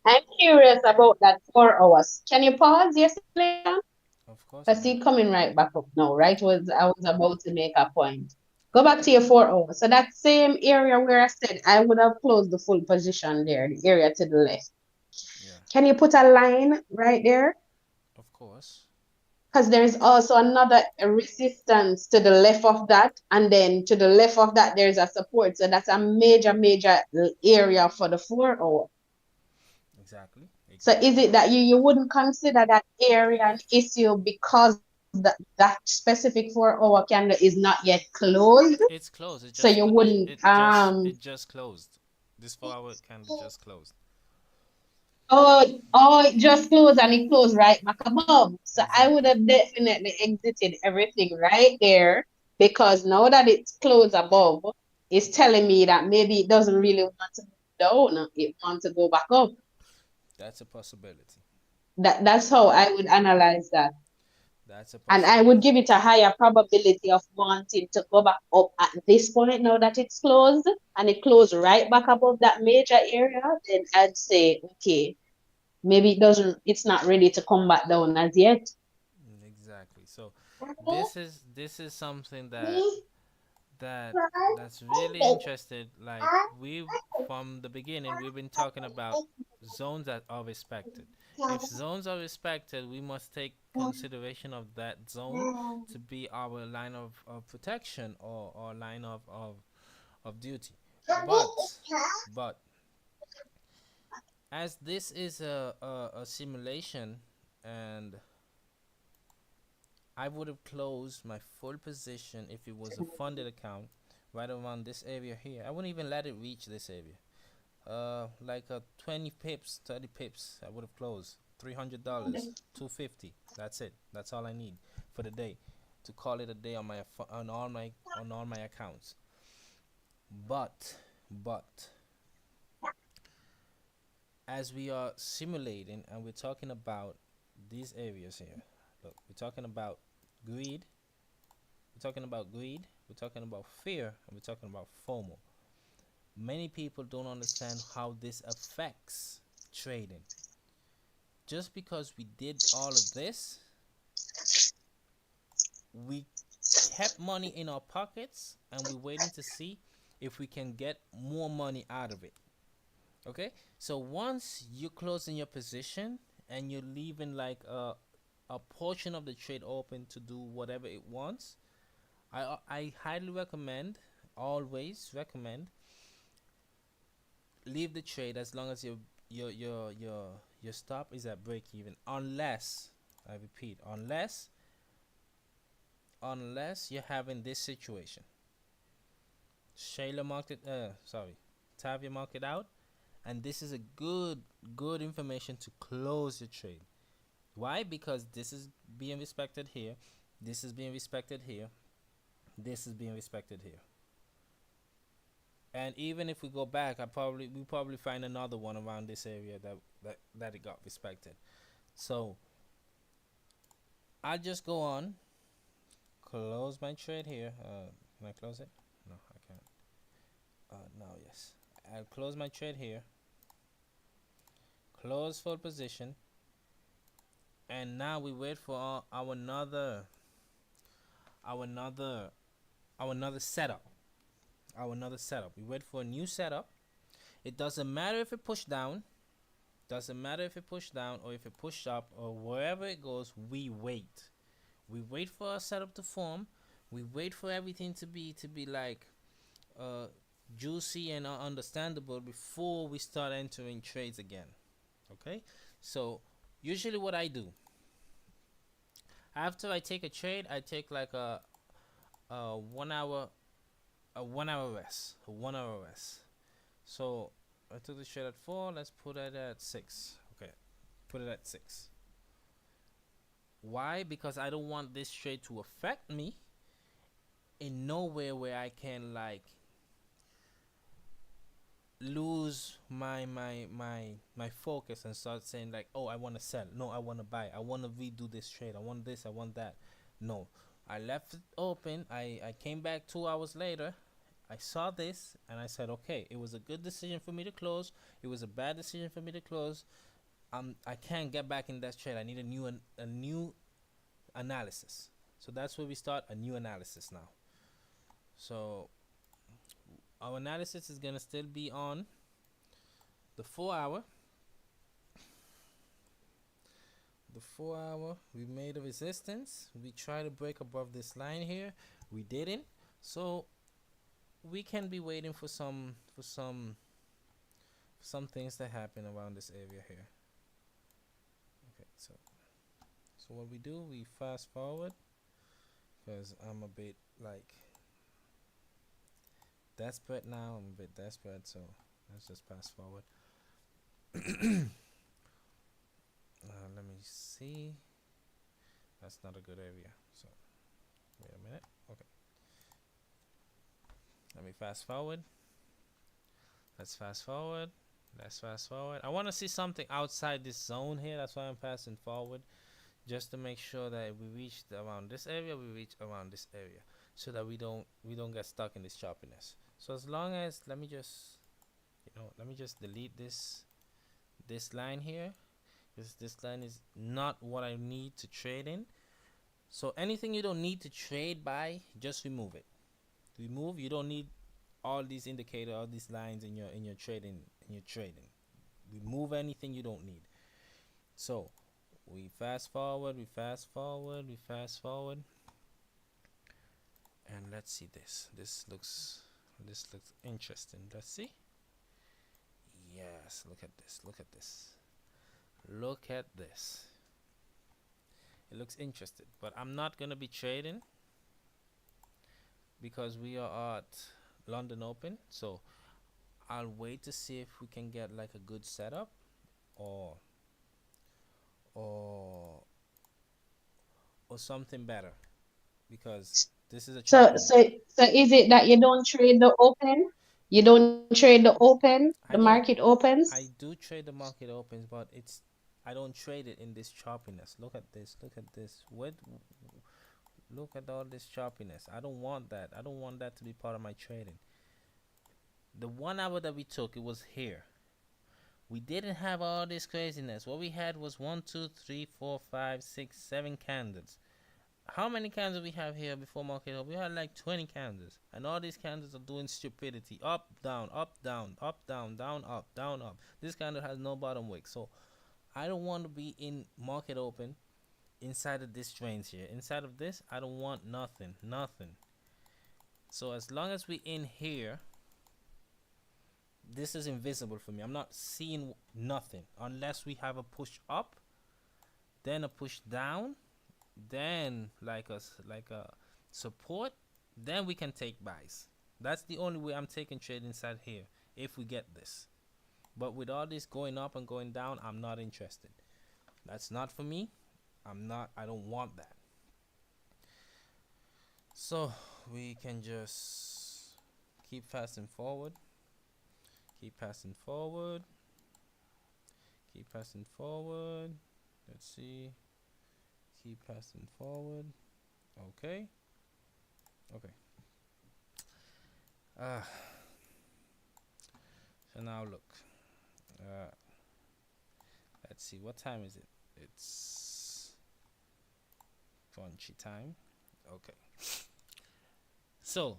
I'm curious about that 4 hours. Can you pause your simulation? Of course I I see can. it coming right back up now, right? I was about to make a point. Go back to your 4 hours. So that same area where I said I would have closed the full position there, the area to the left. Yeah, Can you put a line right there? of course. Because there's also another resistance to the left of that, and then to the left of that there's a support. So that's a major area for the 4 hour. Exactly. So Exactly. is it that you wouldn't consider that area an issue because that specific 4 hour candle is not yet closed? It's closed. So you wouldn't It just closed. This 4 hour candle just closed. it just closed and it closed right back above. So I would Exactly. have definitely exited everything right there because now that it's closed above, it's telling me that maybe it doesn't really want to go down. It wants to go back up. That's a possibility. That's how I would analyze that. That's a And I would possibility. give it a higher probability of wanting to go back up at this point now that it's closed and it closed right back above that major area. Then I'd say, okay, maybe it's not ready to come back down as yet. Exactly. So this is something that that's really interested. Like we from the beginning we've been talking about zones that are respected. If zones are respected, we must take consideration of that zone to be our line of protection, or line of duty. But but as this is a simulation, and I would have closed my full position if it was a funded account right around this area here. I wouldn't even let it reach this area. Like 20 pips, 30 pips, I would have closed. $300, 250. That's it. That's all I need for the day to call it a day on my on all my accounts. But as we are simulating and we're talking about these areas here, look, we're talking about greed, we're talking about fear, and we're talking about FOMO. Many people don't understand how this affects trading. Just because we did all of this, we kept money in our pockets and we're waiting to see if we can get more money out of it. Okay, so once you're closing your position and you're leaving like a portion of the trade open to do whatever it wants, I highly recommend, always recommend, leave the trade as long as your stop is at break even, unless, I repeat, unless you're having this situation. Shayla market sorry, Tavia market out, and this is a good information to close your trade. Why? Because this is being respected here, this is being respected here, this is being respected here. And even if we go back, we probably find another one around this area that it got respected. So I'll just go on, close my trade here. Can I close it? No, I can't. No, yes. I'll close my trade here. Close full position. And now we wait for our another setup. Our another setup. We wait for a new setup. It doesn't matter if it pushed down. Doesn't matter if it pushed down or if it pushed up or wherever it goes. We wait. We wait for a setup to form. We wait for everything to be like juicy and understandable before we start entering trades again. Okay, so usually what I do after I take a trade, I take like a 1 hour rest, a 1 hour rest. So I took the trade at 4. Let's put it at 6. Okay, put it at 6. Why? Because I don't want this trade to affect me in nowhere where I can like lose my focus and start saying like, oh, I want to sell, no, I want to buy, I want to redo this trade, I want this, I want that. No, I left it open. I came back 2 hours later, I saw this, and I said, okay, it was a good decision for me to close, it was a bad decision for me to close. I can't get back in that trade. I need a new analysis. So that's where we start a new analysis now. So our analysis is gonna still be on the 4 hour. The 4 hour, we made a resistance. We try to break above this line here. We didn't. So we can be waiting for some things that happen around this area here. Okay, so what we do, we fast forward because I'm a bit like desperate now. I'm a bit desperate, so let's just fast forward. Let me see. That's not a good area. So wait a minute. Okay. Let me fast forward. Let's fast forward. Let's fast forward. I want to see something outside this zone here. That's why I'm passing forward, just to make sure that if we reach around this area, we reach around this area, so that we don't get stuck in this choppiness. So as long as, let me just delete this line here, because this line is not what I need to trade in. So anything you don't need to trade by, just remove it. You don't need all these indicators, all these lines in your trading. Remove anything you don't need. So we fast forward, we fast forward, we fast forward, and let's see this. This looks interesting. Let's see. Yes, look at this. Look at this. Look at this. It looks interesting, but I'm not gonna be trading because we are at London Open. So I'll wait to see if we can get like a good setup or or or something better because this is a So, choppiness. so, so is it that you don't trade the open? You don't trade the open, the I market don't. opens? I do trade the market opens, but it's I don't trade it in this choppiness. Look at this. Look at this. Look at all this choppiness. I don't want that. I don't want that to be part of my trading. The 1 hour that we took, it was here. We didn't have all this craziness. What we had was one, two, three, four, five, six, 7 candles. How many candles we have here before market open? We had like 20 candles, and all these candles are doing stupidity: up, down, up, down, up, down, down, up, down, up. This candle has no bottom wick, so I don't want to be in market open inside of this range here. Inside of this, I don't want nothing, nothing. So as long as we in here, this is invisible for me. I'm not seeing nothing unless we have a push up, then a push down, then like a support, then we can take buys. That's the only way I'm taking trade inside here if we get this. But with all this going up and going down, I'm not interested. That's not for me. I don't want that. So we can just keep passing forward, keep passing forward, keep passing forward. Let's see. Keep passing forward. Okay. Okay. Uh, so now look. Uh, let's see. What time is it? It's crunchy time. Okay. So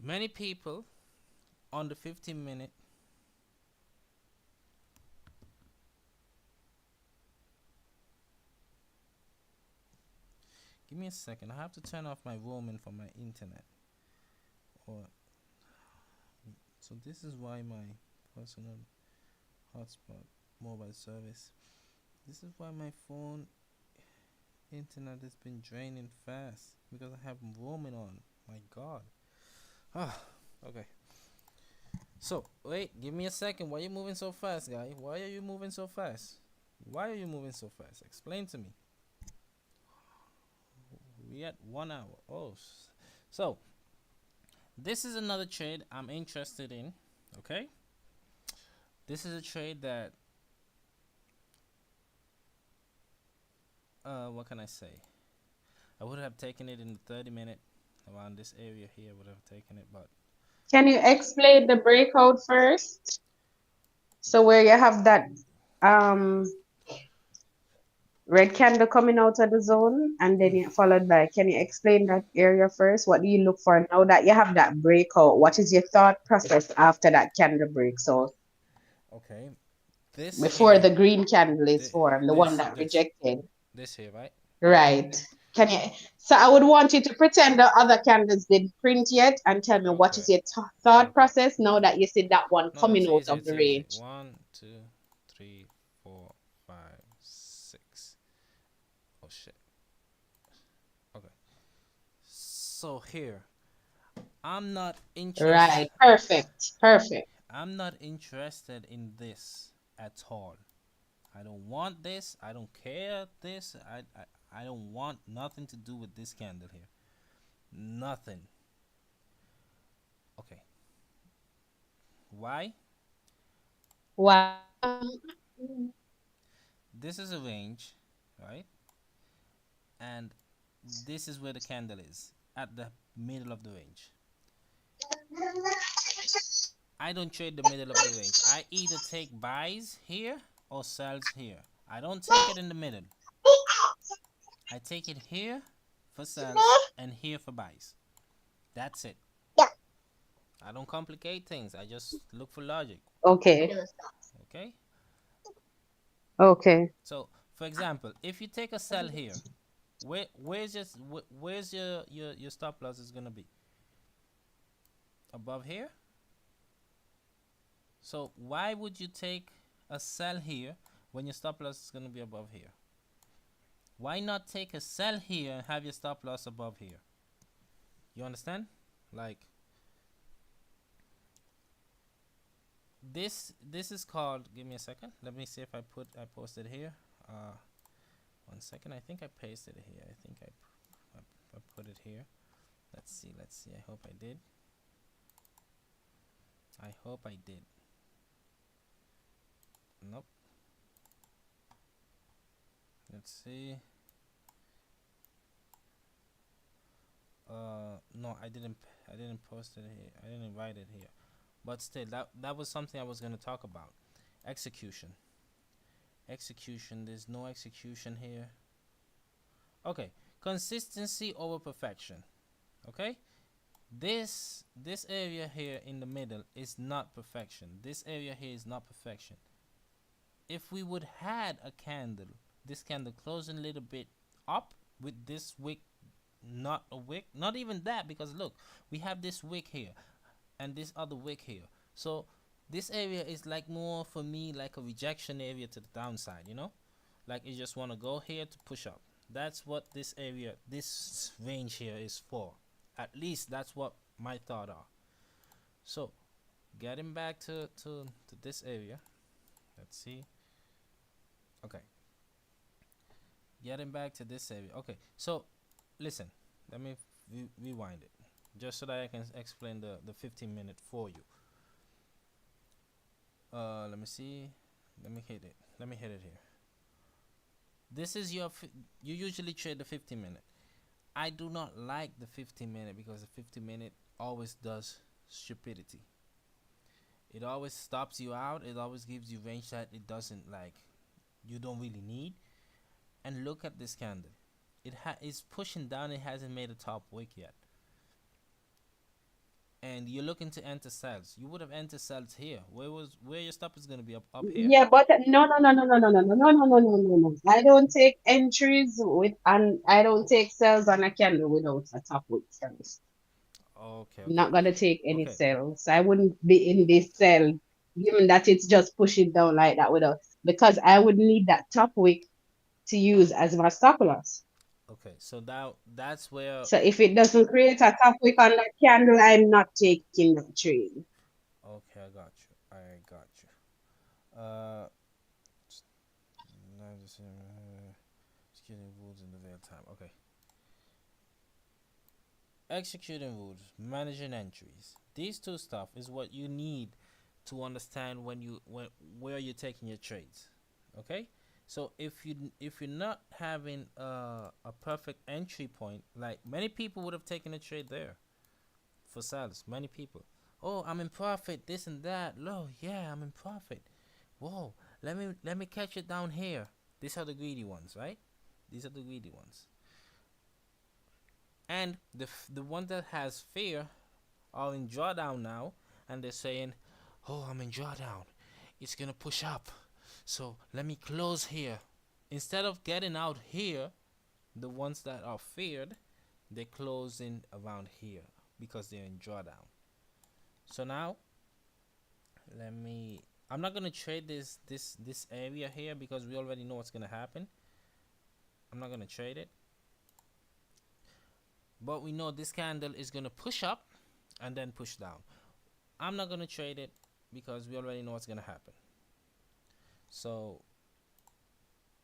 many people on the 15-minute. Give me a second. I have to turn off my roaming for my internet. Or so this is why my personal hotspot mobile service. This is why my phone internet has been draining fast because I have roaming on. My God. Ah, okay. So wait, give me a second. Why are you moving so fast, guy? Why are you moving so fast? Why are you moving so fast? Explain to me. We at 1 hour. Oh, so this is another trade I'm interested in. Okay, this is a trade that what can I say? I would have taken it in the 30-minute around this area here. Would have taken it, but Can you explain the breakout first? So where you have that um red candle coming out of the zone and then you followed by, can you explain that area first? What do you look for now that you have that breakout? What is your thought process after that candle breaks out? okay. This Before here, the green candle is thi- formed, the one this that this rejected. this here, right? Right. Can you? So I would want you to pretend the other candles didn't print yet and tell me what Okay, is your thought okay, process now that you see that one no, coming it's out easy. of It's the easy. range. One, two, three, four, five, six. Oh shit. Okay. So here, I'm not interested. Right. Perfect. Perfect. I'm not interested in this at all. I don't want this. I don't care this. I don't want nothing to do with this candle here. Nothing. Okay. Why? Wow. This is a range, right? And this is where the candle is at the middle of the range. I don't trade the middle of the range. I either take buys here or sells here. I don't take it in the middle. I take it here for sells and here for buys. That's it. I don't complicate things. I just look for logic. Okay. Okay? Okay. So, for example, if you take a sell here, where's your stop loss is gonna be? Above here. So why would you take a sell here when your stop loss is gonna be above here? Why not take a sell here and have your stop loss above here? You understand? Like this is called, give me a second. Let me see if I posted here. Uh 1 second. I think I pasted it here. I think I put it here. Let's see. I hope I did. I hope I did. Nope. Let's see. No, I didn't post it here. I didn't write it here. But still, that was something I was gonna talk about. Execution. Execution. There's no execution here. Okay. Consistency over perfection. Okay. This area here in the middle is not perfection. This area here is not perfection. If we would had a candle, this candle closing a little bit up with this wick, not a wick, not even that, because look, we have this wick here and this other wick here. So this area is like more for me like a rejection area to the downside, you know, like you just want to go here to push up. That's what this area, this range here is for. At least that's what my thought are. So getting back to this area, let's see. Okay, getting back to this area. Okay, so listen, let me rewind it just so that I can explain the 15-minute for you. Let me see. Let me hit it. Let me hit it here. This is you usually trade the 15-minute. I do not like the 15-minute because the 15-minute always does stupidity. It always stops you out. It always gives you range that it doesn't like. You don't really need. And look at this candle. It's pushing down. It hasn't made a top wick yet. And you're looking to enter sales. You would have entered sales here. Where your stop is gonna be up here? Yeah, but no, no, no, no, no, no, no, no, no, no, no, no, no, no. I don't take entries with, and I don't take sales on a candle without a top wick first. Okay, I'm okay, not gonna take any okay, sales. I wouldn't be in this sell, given that it's just pushing down like that without, because I would need that top wick to use as my stop loss. okay. So now that's where. So if it doesn't create a top wick on that candle, I'm not taking that trade. Okay, I got you. I got you. Uh, now just executing rules in the real time. Okay. Executing rules, managing entries. These two stuff is what you need to understand when where you're taking your trades. Okay. So if you're not having a perfect entry point, like many people would have taken a trade there for sales. Many people. Oh, I'm in profit. This and that. Low, yeah, I'm in profit. Whoa, let me catch it down here. These are the greedy ones, right? These are the greedy ones. And the one that has fear are in drawdown now, and they're saying, "Oh, I'm in drawdown. It's gonna push up. So let me close here." Instead of getting out here, the ones that are feared, they close in around here because they're in drawdown. So now let me. I'm not gonna trade this area here because we already know what's gonna happen. I'm not gonna trade it, but we know this candle is gonna push up and then push down. I'm not gonna trade it because we already know what's gonna happen. So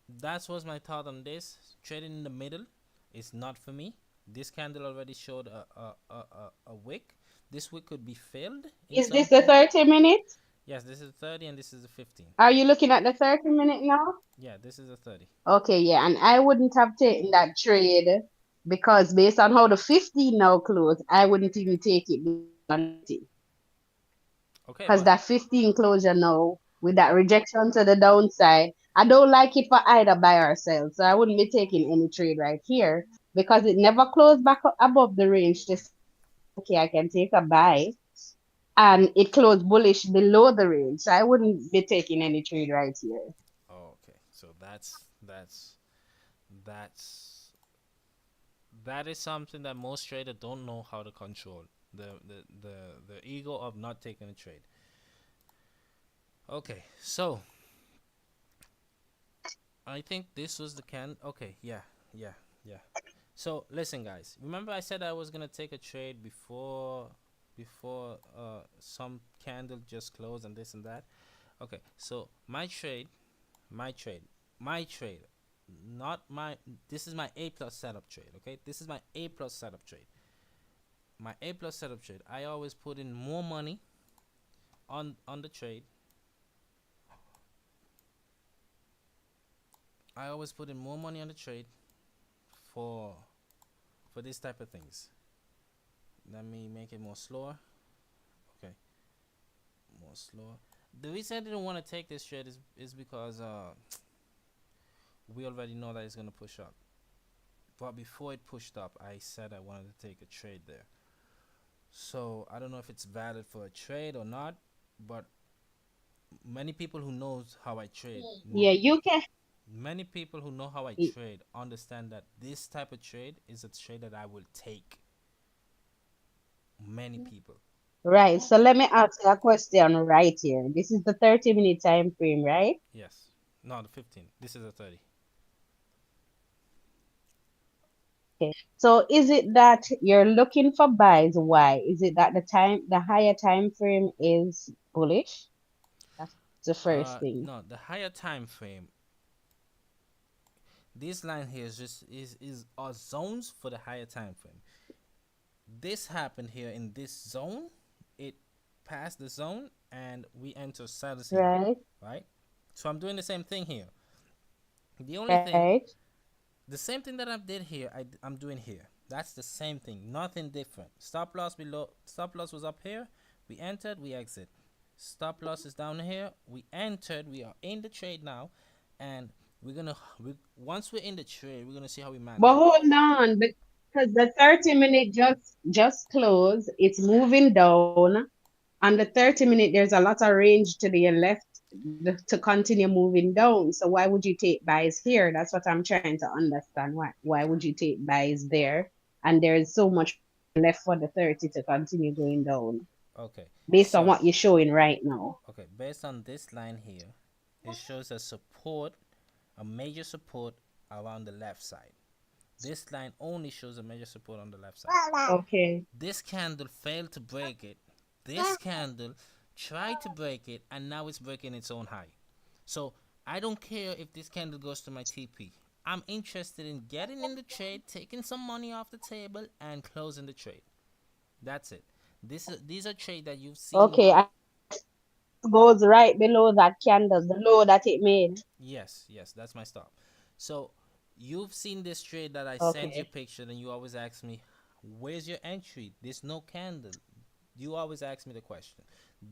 that was my thought on this. Trading in the middle is not for me. This candle already showed a wick. This wick could be filled in Is some this the point. 30 minutes? Yes, this is 30 and this is the 15. Are you looking at the 30-minute now? Yeah, this is a 30. Okay, yeah, and I wouldn't have taken that trade because based on how the 15 now closed, I wouldn't even take it on 30. Okay, Because but that 15 closure now, with that rejection to the downside, I don't like it for either buy or sell. So I wouldn't be taking any trade right here because it never closed back up above the range to say, okay, I can take a buy. And it closed bullish below the range. So I wouldn't be taking any trade right here. oh, okay. So that's that is something that most traders don't know how to control. The ego of not taking a trade. Okay, so I think this was the can. Okay, yeah, yeah. So listen, guys. Remember, I said I was gonna take a trade before some candle just closed and this and that. Okay, so my trade, my trade, not my. This is my A plus setup trade. Okay, this is my A plus setup trade. My A plus setup trade. I always put in more money on the trade. I always put in more money on the trade for for this type of things. Let me make it more slower. Okay, more slower. The reason I didn't want to take this trade is because we already know that it's gonna push up. But before it pushed up, I said I wanted to take a trade there. So I don't know if it's valid for a trade or not, but many people who knows how I trade, Yeah, you can. many people who know how I trade understand that this type of trade is a trade that I will take. Many people. Right. So let me ask you a question right here. This is the 30-minute time frame, right? Yes. No, the 15. This is a 30. Okay. So is it that you're looking for buys? Why? Is it that the higher time frame is bullish? That's the first thing. No, the higher time frame. This line here is just is are zones for the higher time frame. This happened here in this zone. It passed the zone and we enter sellers here, Right? right? So I'm doing the same thing here. The only thing, Right. the same thing that I did here, I'm doing here. That's the same thing, nothing different. Stop loss below, stop loss was up here. We entered, we exit. Stop loss is down here. We entered, we are in the trade now, and once we're in the trade, we're gonna see how we But manage it. hold on, because the 30-minute just closed. It's moving down. On the 30-minute, there's a lot of range to the left to continue moving down. So why would you take buys here? That's what I'm trying to understand. Why would you take buys there? And there's so much left for the 30 to continue going down Okay, based on so what you're showing right now. okay, based on this line here, it shows a support, a major support around the left side. This line only shows a major support on the left side. Okay. This candle failed to break it. This candle tried to break it, and now it's breaking its own high. So I don't care if this candle goes to my TP. I'm interested in getting in the trade, taking some money off the table, and closing the trade. That's it. These are trades that you've seen. Okay. And goes right below that candle, the low that it made. Yes, yes, that's my stop. So you've seen this trade that I sent you Okay. picture, and you always ask me, "Where's your entry?" There's no candle. You always ask me the question.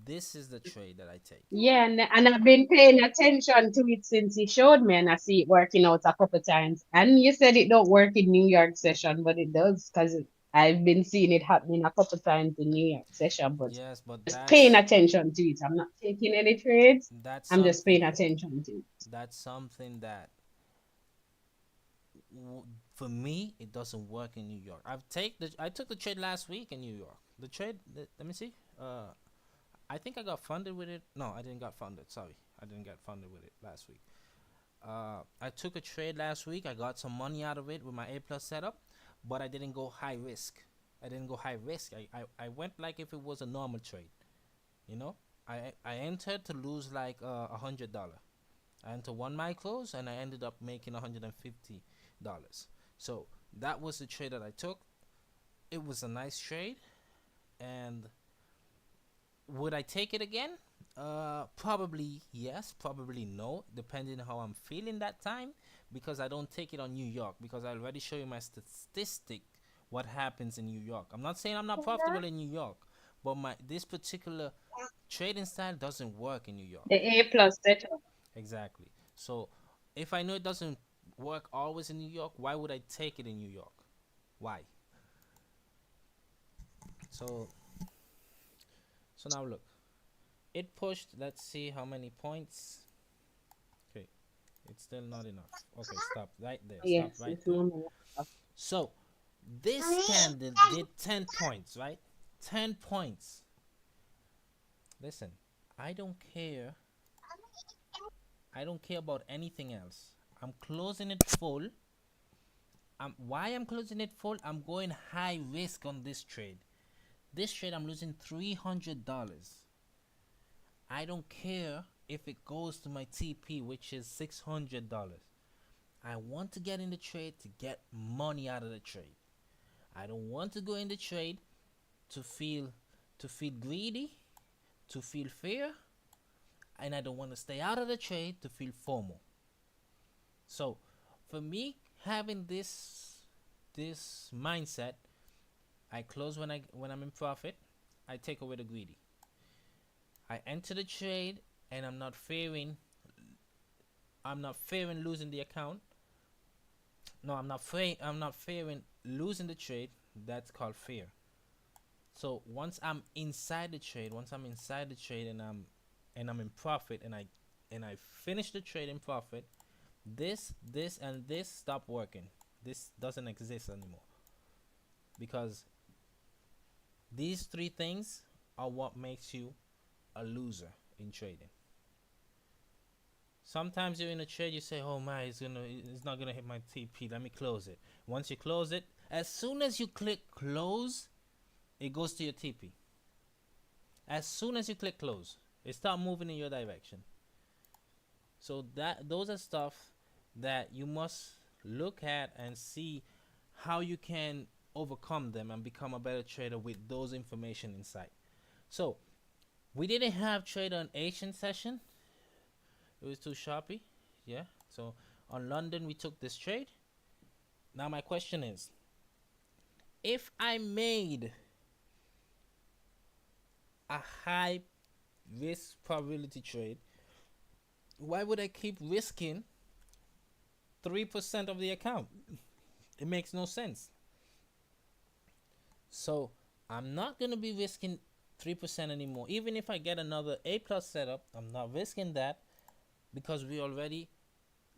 This is the trade that I take. Yeah, and I've been paying attention to it since you showed me, and I see it working out a couple times. And you said it don't work in New York session, but it does because I've been seeing it happening a couple times in New York session. But Yes, but just paying that's attention to it. I'm not taking any trades. that's I'm just something paying attention to it. that's something that for me it doesn't work in New York. I took the trade last week in New York. The trade, let me see. I think I got funded with it. No, I didn't got funded. Sorry, I didn't get funded with it last week. I took a trade last week. I got some money out of it with my A plus setup, but I didn't go high risk. I didn't go high risk. I went like if it was a normal trade. You know, I entered to lose like $100. I entered one micros and I ended up making $150. So that was the trade that I took. It was a nice trade, and would I take it again? Probably yes, probably no, depending on how I'm feeling that time. Because I don't take it on New York because I already show you my statistic what happens in New York. I'm not saying I'm not profitable in New York, but my this particular trading style doesn't work in New York. The A plus setup. Exactly. So if I know it doesn't work always in New York, why would I take it in New York? Why? So now look. It pushed, let's see how many points. Okay. It's still not enough. Okay, stop right there. Stop Yes, right it's there. normal. So this candle did 10 points, right? 10 points. Listen, I don't care. I don't care about anything else. I'm closing it full. Why I'm closing it full? I'm going high risk on this trade. This trade, I'm losing $300. I don't care if it goes to my TP, which is $600. I want to get in the trade to get money out of the trade. I don't want to go in the trade to feel greedy, to feel fear, and I don't want to stay out of the trade to feel FOMO. So, for me, having this mindset, I close when I'm in profit. I take away the greedy. I enter the trade, and I'm not fearing. I'm not fearing losing the account. No, I'm not fearing. I'm not fearing losing the trade. That's called fear. So once I'm inside the trade, and I'm in profit, and I finish the trade in profit, this stop working. This doesn't exist anymore, because these three things are what makes you a loser in trading. Sometimes you're in a trade, you say, "Oh my, it's not gonna hit my TP. Let me close it." Once you close it, as soon as you click close, it goes to your TP. As soon as you click close, it start moving in your direction. So those are stuff that you must look at and see how you can overcome them and become a better trader with those information inside. So we didn't have trade on Asian session. It was too sharpy. Yeah. So on London we took this trade. Now my question is, if I made a high risk probability trade, why would I keep risking 3% of the account? It makes no sense. So I'm not gonna be risking 3% anymore. Even if I get another A plus setup, I'm not risking that, because we already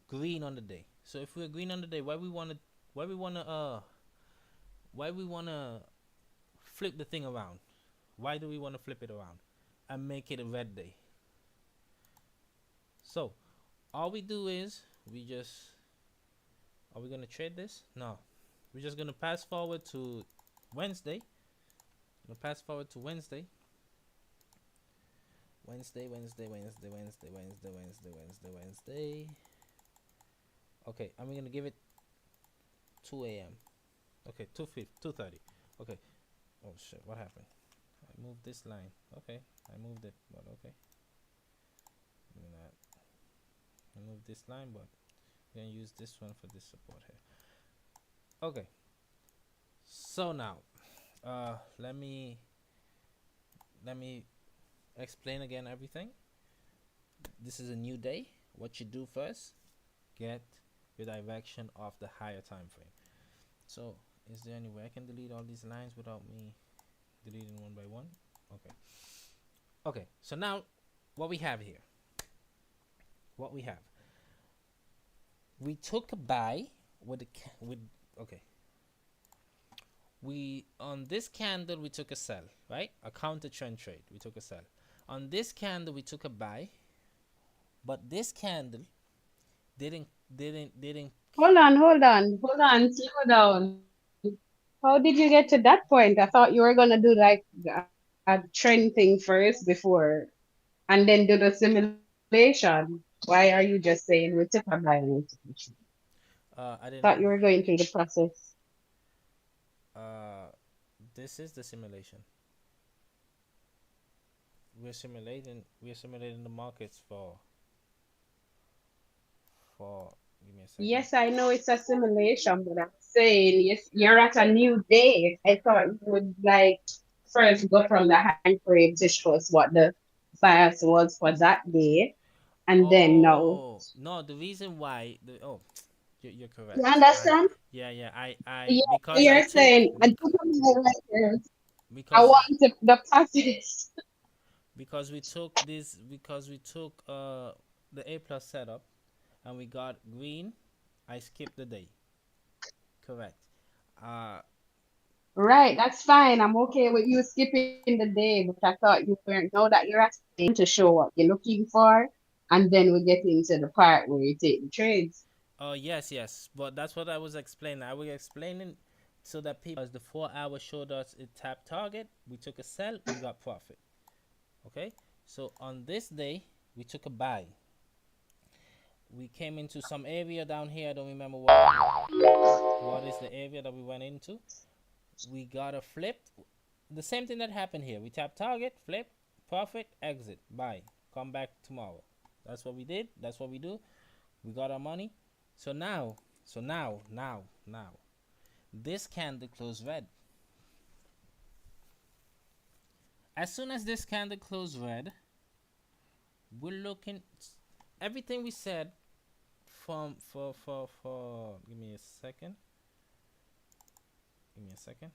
green on the day. So if we're green on the day, why we wanna why we wanna flip the thing around? Why do we wanna flip it around and make it a red day? So all we do is we just are we gonna trade this? No. We're just gonna pass forward to Wednesday. Gonna pass forward to Wednesday. Wednesday. Okay, I'm gonna give it 2 a.m. Okay, 2:30. Okay. Oh shit, what happened? I moved this line. Okay, I moved it, but okay. Give me that. I moved this line, but we're gonna use this one for this support here. Okay. So now, let me explain again everything. This is a new day. What you do first, get your direction of the higher time frame. So is there any way I can delete all these lines without me deleting one by one? Okay. Okay, so now what we have here, what we took a buy with okay, we on this candle we took a sell, right? A counter trend trade, we took a sell. On this candle we took a buy, but this candle didn't. Hold on, slow down. How did you get to that point? I thought you were gonna do like a trend thing first before, and then do the simulation. Why are you just saying we took a buy and we took a trade? I Thought you didn't. were going through the process. uh this is the simulation. We're simulating the markets for give me a second. Yes, I know it's a simulation, but I'm saying yes, you're at a new day. I thought you would like first go from the high frame to show us what the bias was for that day, and then now. Oh no, the reason why the oh you're You correct. I understand? Yeah, yeah, I Yeah, so because I you're took saying I don't know my records. I because want the process. because we took the A plus setup, and we got green, I skipped the day. Correct. Uh, Right, that's fine. I'm okay with you skipping the day, but I thought you weren't. Know that you're asking to show what you're looking for, and then we get into the part where you take the trades. oh yes, yes. But that's what I was explaining. I was explaining so that people, as the 4 hour showed us it tapped target, we took a sell, we got profit. Okay. So on this day, we took a buy. We came into some area down here. I don't remember what is the area that we went into. We got a flip. The same thing that happened here. We tap target, flip, profit, exit, buy, come back tomorrow. That's what we did. That's what we do. We got our money. So now, this candle closed red. As soon as this candle closed red, we're looking. Everything we said from for. Give me a second. Give me a second.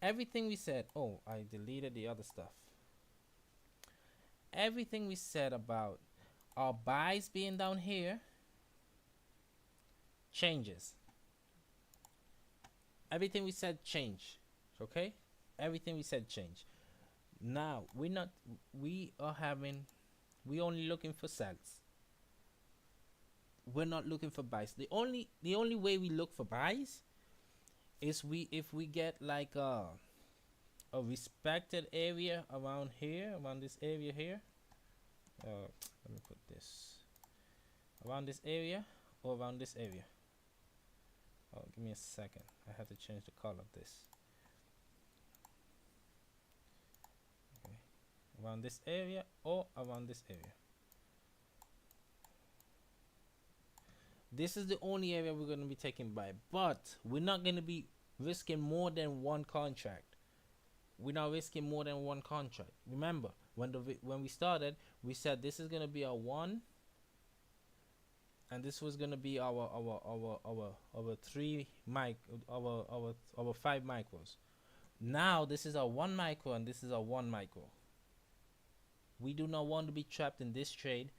Everything we said. Oh, I deleted the other stuff. Everything we said about our buys being down here changes. Everything we said change. Okay? Everything we said change. Now we're not we are having we only looking for sells. We're not looking for buys. The only way we look for buys is if we get like a respected area around here, around this area here. Let me put this around this area or around this area. Oh, give me a second. I have to change the color of this. Okay, around this area or around this area. This is the only area we're going to be taking by, but we're not going to be risking more than one contract. We're not risking more than one contract. Remember, when we started, we said this is gonna be our one, and this was gonna be our three mic our 5 micros. Now this is our 1 micro and this is our 1 micro. We do not want to be trapped in this trade,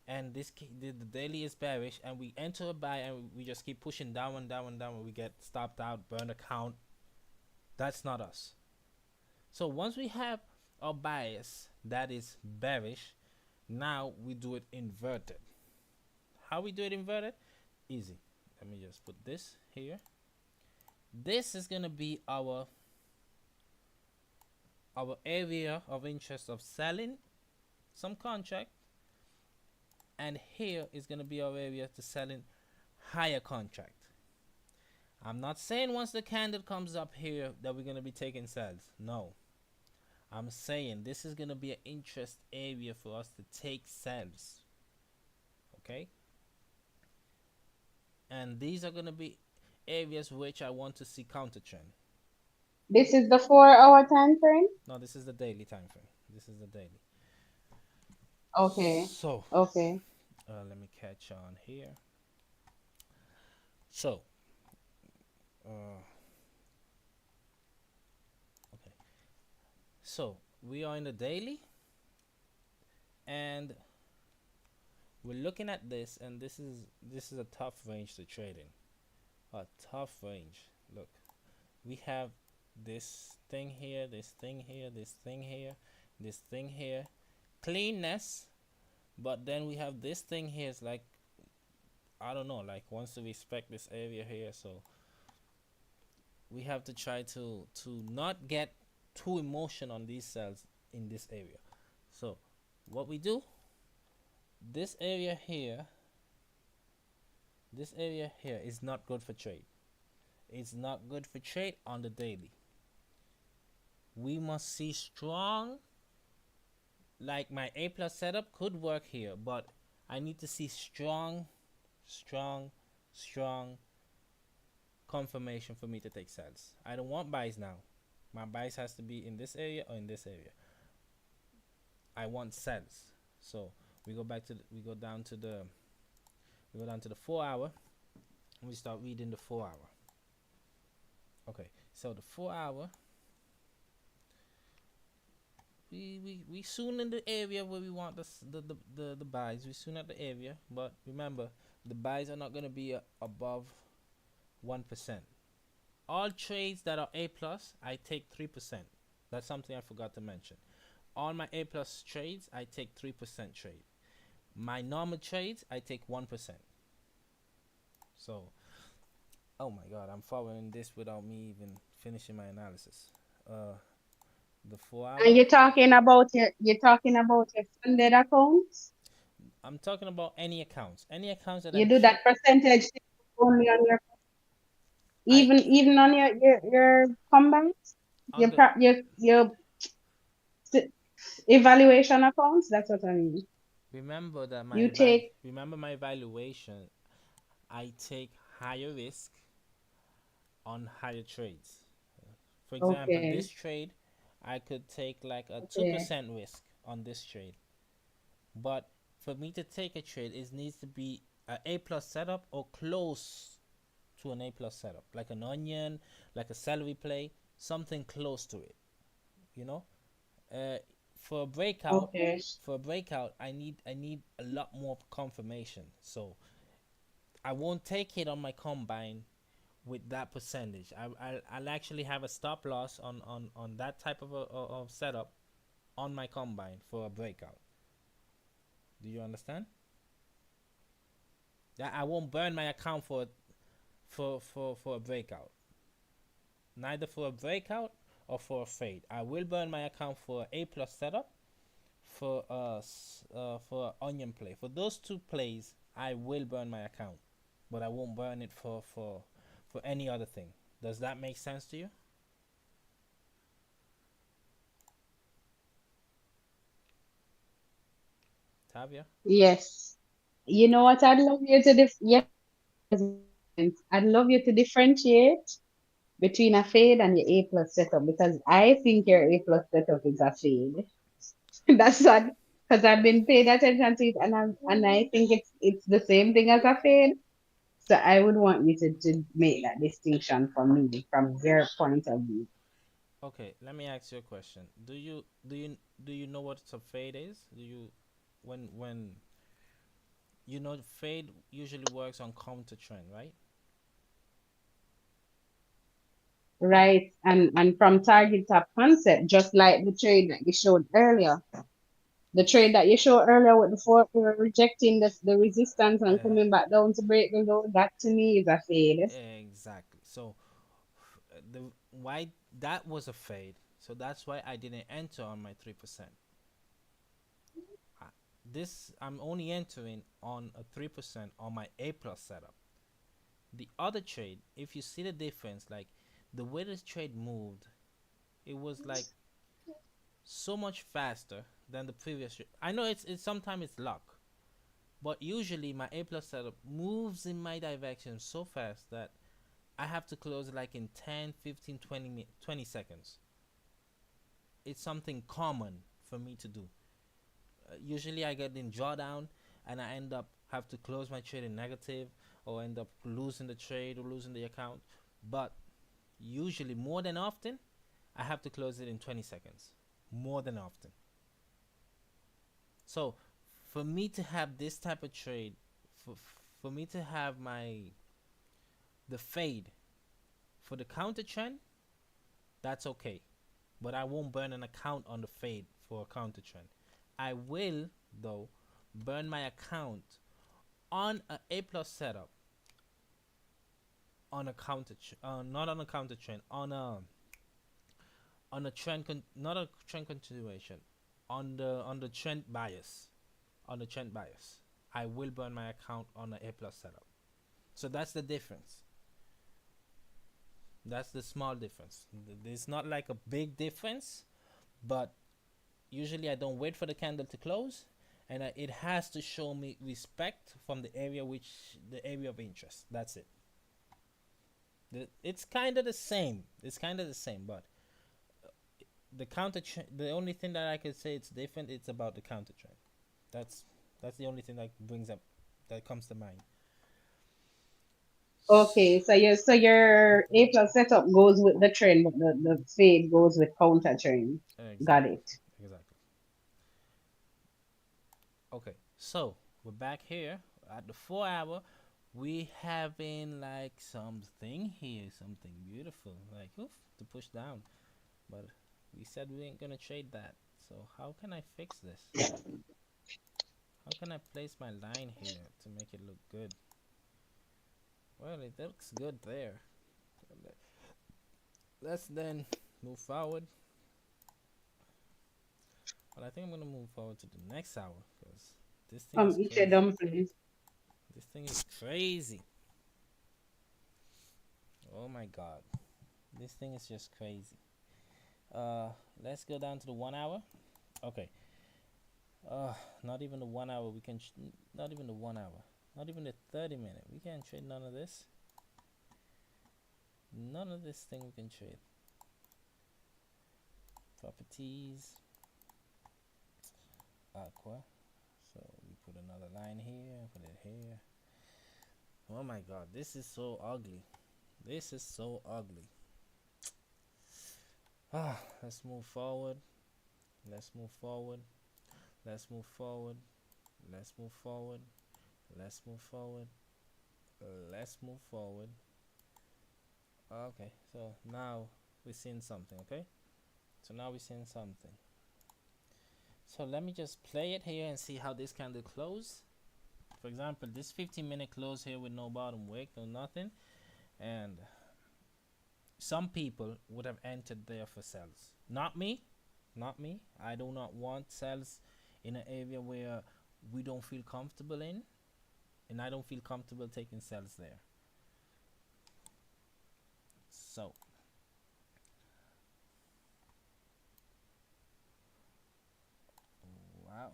and the daily is bearish, and we enter a buy and we just keep pushing down and down and down, and we get stopped out, burn account. That's not us. So once we have our bias that is bearish, now we do it inverted. How we do it inverted? Easy. Let me just put this here. This is gonna be our area of interest of selling some contract, and here is gonna be our area to selling higher contract. I'm not saying once the candle comes up here that we're gonna be taking sells. No. I'm saying this is going to be an interest area for us to take sells. Okay? And these are going to be areas which I want to see counter trend. This is the 4 hour time frame? No, this is the daily time frame. This is the daily. Okay. So, Okay. let me catch on here. So, okay. So, we are in the daily, and we're looking at this, and this is a tough range to trade in. A tough range. Look, we have this thing here, this thing here, this thing here, this thing here. Cleanness, but then we have this thing here. It's like, I don't know, like wants to respect this area here. So we have to try to not get too emotional on these cells in this area. So what we do, this area here is not good for trade. It's not good for trade on the daily. We must see strong, like my A plus setup could work here, but I need to see strong confirmation for me to take sells. I don't want buys now. My buys has to be in this area or in this area. I want sells. So we go down to the 4 hour, and we start reading the 4 hour. Okay, so the 4 hour, we soon in the area where we want the buys. We soon at the area, but remember, the buys are not going to be above 1%. All trades that are A plus, I take 3%. That's something I forgot to mention. All my A plus trades, I take 3% trade. My normal trades, I take 1%. So, oh my God, I'm following this without me even finishing my analysis. Uh, the 4 hour. And you're talking about your funded accounts. I'm talking about any accounts that You I'm do that percentage thing only on your I even on your combines, on the your s- evaluation accounts. That's what I mean. remember that You take remember my evaluation. I take higher risk on higher trades. For example, this okay, trade, I could take like a two okay, percent risk on this trade. But for me to take a trade, it needs to be a A plus setup or close to an A plus setup, like an onion, like a celery play, something close to it. You know, uh, for a breakout, okay. I need a lot more confirmation. So I won't take it on my combine with that percentage. I'll actually have a stop loss on that type of setup on my combine for a breakout. Do you understand? That I won't burn my account for a breakout. Neither for a breakout or for a fade. I will burn my account for A plus setup for onion play. For those two plays, I will burn my account, but I won't burn it for any other thing. Does that make sense to you, Tavia? Yes. You know what? I'd love you to yes, I'd love you to differentiate between a fade and your A plus setup because I think your A plus setup is a fade. That's what because I've been paying attention to it and I think it's the same thing as a fade. So I would want you to make that distinction for me from their point of view. Okay, let me ask you a question. Do you know what a fade is? Do you when fade usually works on counter trend, right? Right. And from target top concept, just like the trade that you showed earlier. The trade that you showed earlier with the four rejecting the resistance and Uh, coming back down to break the low, that to me is a fade. exactly. So the why that was a fade. So that's why I didn't enter on my 3%. This I'm only entering on a 3% on my A plus setup. The other trade, if you see the difference, like the way this trade moved, it was like so much faster than the previous trade. I know it's sometimes it's luck, but usually my A plus setup moves in my direction so fast that I have to close like in 10, 15, 20 seconds. It's something common for me to do. Usually I get in drawdown and I end up have to close my trade in negative or end up losing the trade or losing the account. But usually more than often I have to close it in 20 seconds. More than often. So for me to have this type of trade, for, for me to have the fade for the counter trend, that's okay. But I won't burn an account on the fade for a counter trend. I will though burn my account on a A plus setup on a not on a counter trend on a not a trend continuation on the trend bias on the trend bias. I will burn my account on an A plus setup. So that's the difference. That's the small difference. It's not like a big difference, but usually I don't wait for the candle to close, and it has to show me respect from the area of interest. That's it. It's kind of the same. It's kind of the same, but the only thing that I could say it's different. It's about the counter trend. That's that's the only thing that comes to mind. Okay, so your A plus setup goes with the trend, but the fade goes with counter trend. Got Exactly, it. exactly. Okay, so we're back here. at the 4 hour, we having like something here, something beautiful, like oof, to push down. But we said we ain't gonna trade that. So how can I fix this? How can I place my line here to make it look good? Well, it looks good there. Let's then move forward. But I think I'm gonna move forward to the next hour because this thing is Eat your crazy. dumplings. This thing is crazy. Oh my god. This thing is just crazy. Uh, let's go down to the 1 hour. Okay. Uh, not even the 1 hour. Not even the 1 hour. Not even the 30 minute. We can't trade none of this. None of this thing we can trade. Properties. Aqua. So we put another line here. Put it here. Oh my god. This is so ugly. This is so ugly. Let's move forward. Let's move forward. Let's move forward. Let's move forward. Let's move forward. Let's move forward. Okay, so now we're seeing something, okay? So now we're seeing something. So let me just play it here and see how this candle close. For example, this 15-minute close here with no bottom wick, no nothing. And some people would have entered there for sells. Not me. Not me. I do not want sells in an area where we don't feel comfortable in. And I don't feel comfortable taking sells there. So wow.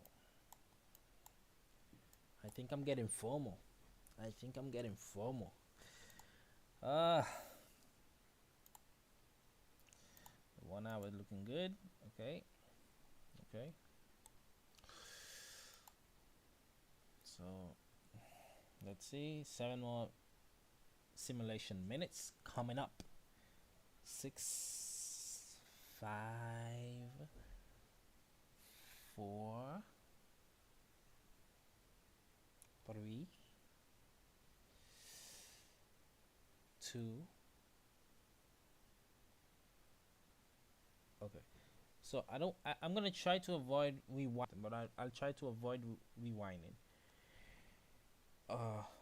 I think I'm getting FOMO. I think I'm getting FOMO. Ah, 1 hour looking good. Okay. Okay. So let's see. 7 more simulation minutes coming up. 6, 5, 4, 3, 2. Okay. So I'm gonna try to avoid rewinding, but I'll try to avoid rewinding.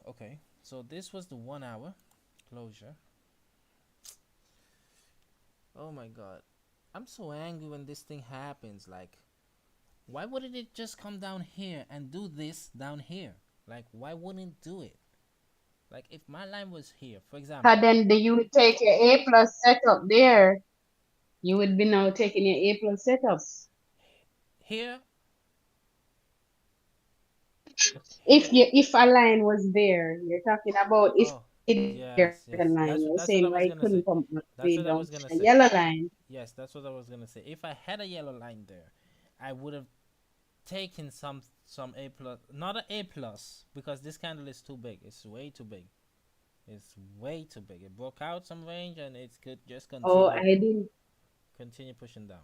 Okay. So this was the 1 hour closure. Oh my god. I'm so angry when this thing happens. Like, why wouldn't it just come down here and do this down here? Like, why wouldn't it do it? Like, if my line was here, for example, Then you would take your A plus setup there. You would be now taking your A plus setups. here, If a line was there, you're talking about if oh, there's yes, a yes, line. You're that's what I saying why was it gonna say. couldn't come all the That's way what I down was gonna a say. yellow line. Yes, that's what I was gonna say. If I had a yellow line there, I would have taken some A plus, not an A plus, because this candle is too big. It's way too big. It's way too big. It broke out some range and it could just Oh, continue pushing down.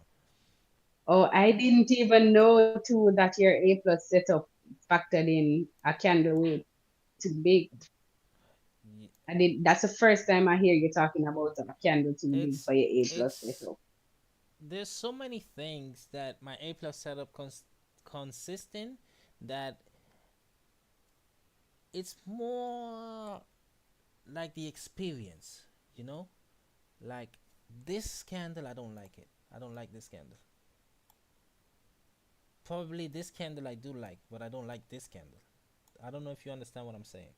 I didn't even know too that your A plus setup factored in a candle weight too big. Ye- I did. That's the first time I hear you talking about a candle too big It's for your A plus it's setup. there's so many things that my A plus setup consistent that it's more like the experience, you know? Like this candle, I don't like it. I don't like this candle. Probably this candle I do like, but I don't like this candle. I don't know if you understand what I'm saying.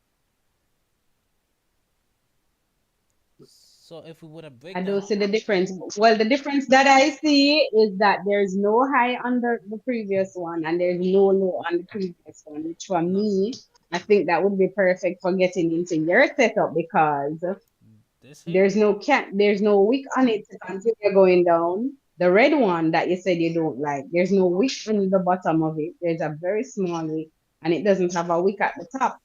So if we would have I break don't down, see the difference. Well, the difference that I see is that there's no high under the previous one and there's no low on the previous one, which for no, me, I think that would be perfect for getting into your setup because this here, there's no wick on it to continue going down. The red one that you said you don't like, there's no wick on the bottom of it. There's a very small wick and it doesn't have a wick at the top.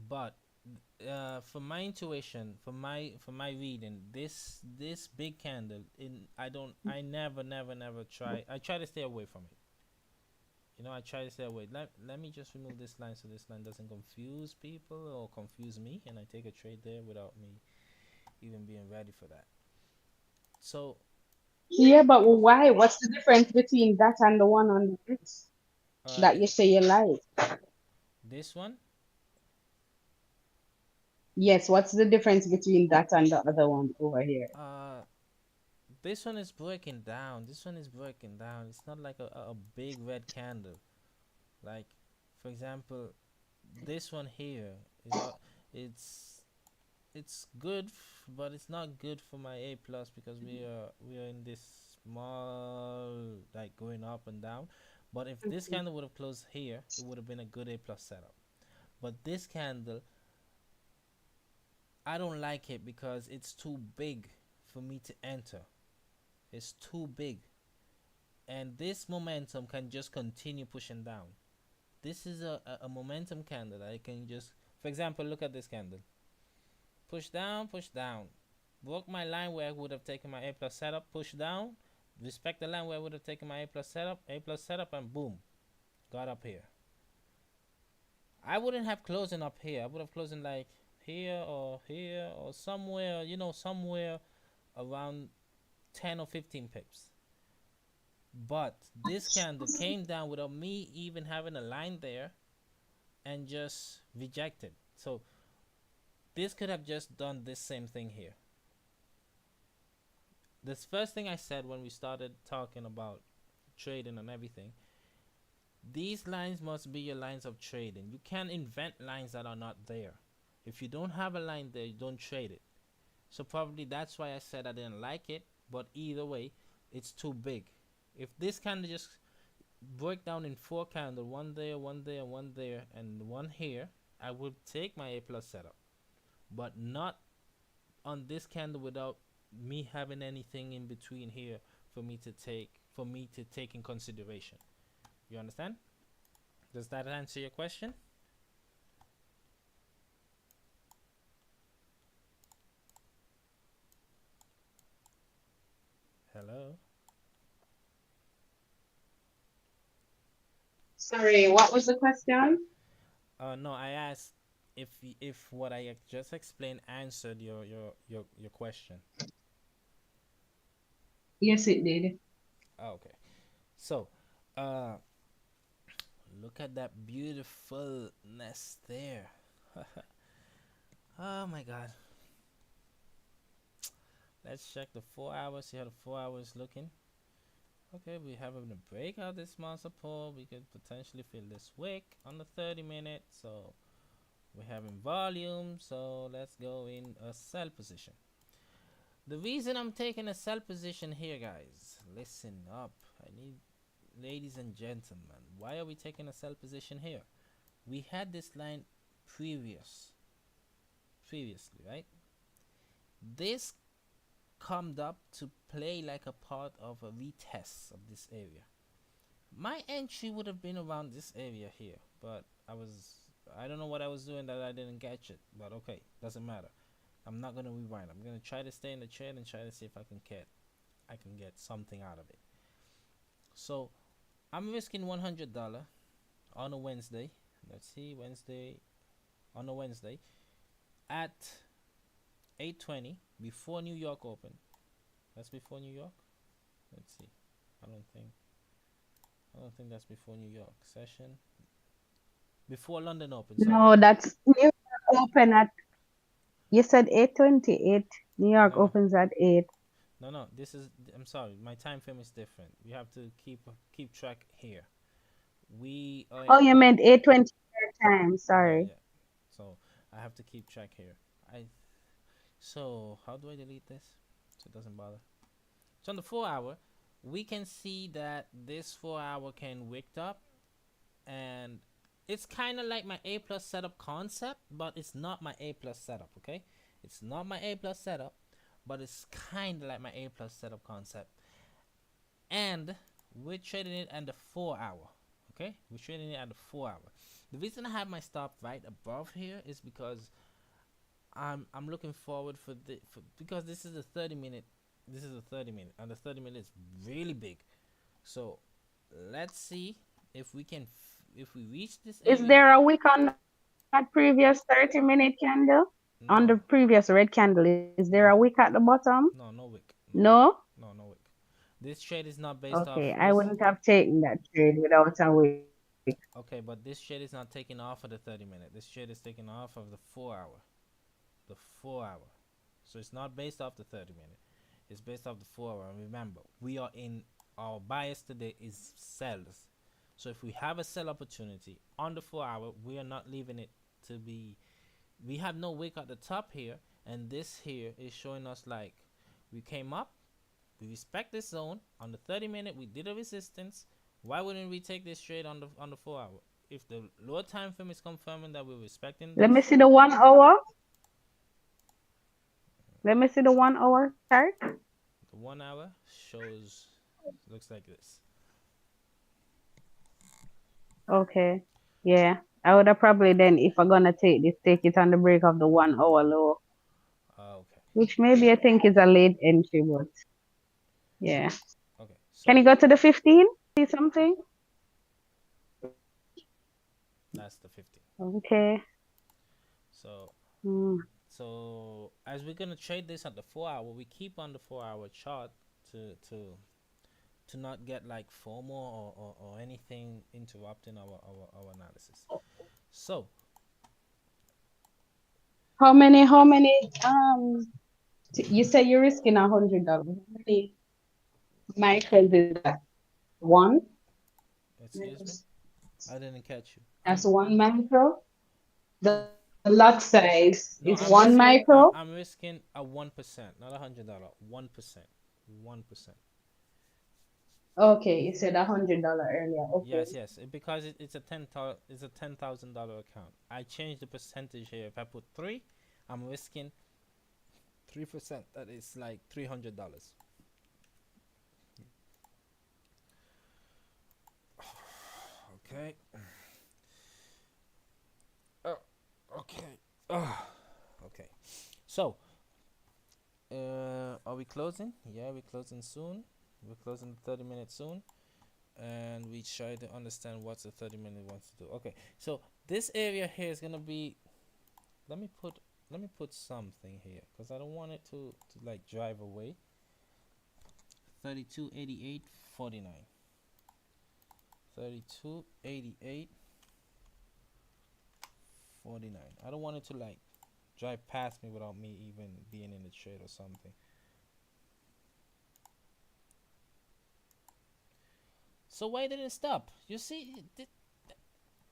but for my intuition, for my reading, this big candle in I never try. I try to stay away from it. I try to say, wait, let me just remove this line so this line doesn't confuse people or confuse me, and I take a trade there without me even being ready for that. So, Yeah, but why? What's the difference between that and the one on the list that you alright, say you like? this one, Yes, what's the difference between that and the other one over here? uh, this one is breaking down. This one is breaking down. It's not like a big red candle. Like, for example, this one here is it's it's good, but it's not good for my A plus because we are in this small, like, going up and down. But if this candle would have closed here, it would have been a good A plus setup. But this candle, I don't like it because it's too big for me to enter. It's too big, and this momentum can just continue pushing down. This is a momentum candle that I can just, for example, look at this candle. Push down. Broke my line where I would have taken my A plus setup, push down. Respect the line where I would have taken my A plus setup, and boom, got up here. I wouldn't have closing up here. I would have closing like here or somewhere, somewhere around 10 or 15 pips. But this candle came down without me even having a line there and just rejected. So this could have just done this same thing here. This first thing I said when we started talking about trading and everything, these lines must be your lines of trading. You can't invent lines that are not there. If you don't have a line there, you don't trade it. So probably that's why I said I didn't like it. But either way, it's too big. If this candle just break down in four candle, one there, one there, one there, and one here, I would take my A plus setup. But not on this candle without me having anything in between here for me to take in consideration. You understand? Does that answer your question? Hello. Sorry, what was the question? No, I asked if what I just explained answered your question. Yes, it did. Oh, okay. So, uh, look at that beautifulness there. Oh my God. Let's check the 4 hours. See how the 4 hours looking. Okay, we having a breakout this small support. We could potentially fill this wick on the 30 minute. So we're having volume. So let's go in a sell position. The reason I'm taking a sell position here, guys, listen up. I need, ladies and gentlemen, why are we taking a sell position here? We had this line previously, right? This come up to play like a part of a retest of this area. My entry would have been around this area here, but I don't know what I was doing that I didn't catch it, but okay, doesn't matter. I'm not gonna rewind. I'm gonna try to stay in the trade and try to see if I can get something out of it. So I'm risking $100 on a Wednesday. Let's see, on a Wednesday at 8:20 before New York open. That's before New York. Let's see. I don't think. I don't think that's before New York session. Before London open. Sorry. No, that's New York open at, you said 8:28. New York No, no, opens at 8. no, no. This is. I'm sorry. My time frame is different. We have to keep track here. We are. Oh, you meant 8:20 your time. Yeah, Sorry. yeah. So I have to keep track here. I. So how do I delete this? So it doesn't bother. So on the 4 hour, we can see that this 4 hour can wick up, and it's kind of like my A plus setup concept, but it's not my A plus setup. Okay, it's not my A plus setup, but it's kind of like my A plus setup concept, and we're trading it at the 4 hour. Okay, we're trading it at the 4 hour. The reason I have my stop right above here is because I'm looking forward because this is a 30 minute. This is a 30 minute, and the 30 minute is really big. So let's see If we can, if we reach this Is area, there a wick on that previous 30-minute candle? On the no, previous red candle, is there a wick at the no, bottom? no, no wick, no No? wick, no wick. This trade is not based off Okay, I this. wouldn't have taken that trade without a wick. Okay, but this trade is not taking off of the 30 minute. This trade is taking off of the 4 hour. The 4 hour. So it's not based off the 30 minute. It's based off the 4 hour. And remember, we are in our bias today is sellers. So if we have a sell opportunity on the 4 hour, we are not leaving it to be. We have no wick at the top here, and this here is showing us like we came up. We respect this zone on the 30 minute. We did a resistance. Why wouldn't we take this trade on the 4 hour? If the lower time frame is confirming that we're respecting Let me this, see the 1 hour. Let me see the 1 hour chart. the 1 hour shows looks like this. Okay. Yeah. I would have probably then, if I'm gonna take this, take it on the break of the 1 hour low, Okay. which maybe I think is a late entry, but yeah. Okay. Can you So go to the 15? See something? that's the 50. Okay. So Mm. so as we're gonna trade this at the 4 hour, we keep on the 4 hour chart to not get like FOMO or anything interrupting our analysis. So How many, you say you're risking $100. How many micros is that? One? excuse me, I didn't catch you. That's one micro. The lot size is No, one micro. I'm risking a 1%, not $100. 1%. 1%. Okay, you said $100 earlier. Okay. Yes, yes. Because it's a $10,000 account. I changed the percentage here. If I put 3, I'm risking 3%. That is like $300. Okay. Oh, okay. Oh, okay. So, are we closing? Yeah, we're closing soon. We're closing the 30 minutes soon. And we try to understand what the 30 minute wants to do. Okay, so this area here is gonna be. Let me put something here because I don't want it to like drive away. 3288.49. 3288.49. I don't want it to like drive past me without me even being in the trade or something. So why didn't it stop? You see,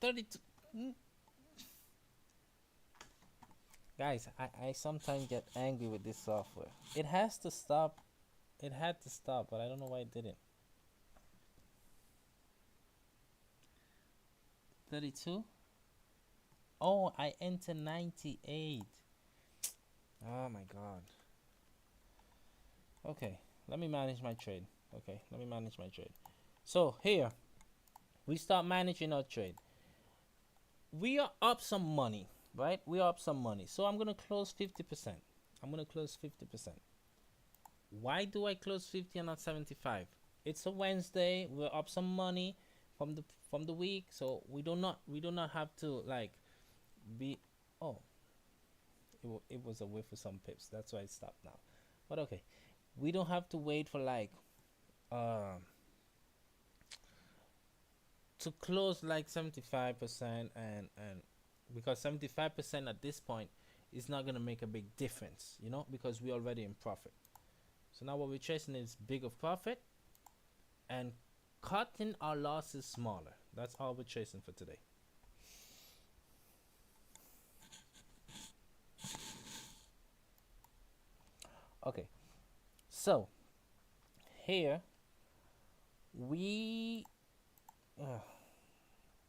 32. Guys, I sometimes get angry with this software. It has to stop. It had to stop, but I don't know why it didn't. 32. Oh, I entered 98. Oh my god. Okay, let me manage my trade. Okay, let me manage my trade. So here, we start managing our trade. We are up some money, right? We are up some money. So I'm gonna close 50%. I'm gonna close 50%. Why do I close 50 and not 75? It's a Wednesday. We're up some money from the week, so we do not have to like be. Oh, it was a whiff for some pips. That's why it stopped now. But okay, we don't have to wait for like um to close like 75% and because 75% at this point is not gonna make a big difference, you know, because we're already in profit. So now what we're chasing is bigger profit and cutting our losses smaller. That's all we're chasing for today. Okay, so here we uh,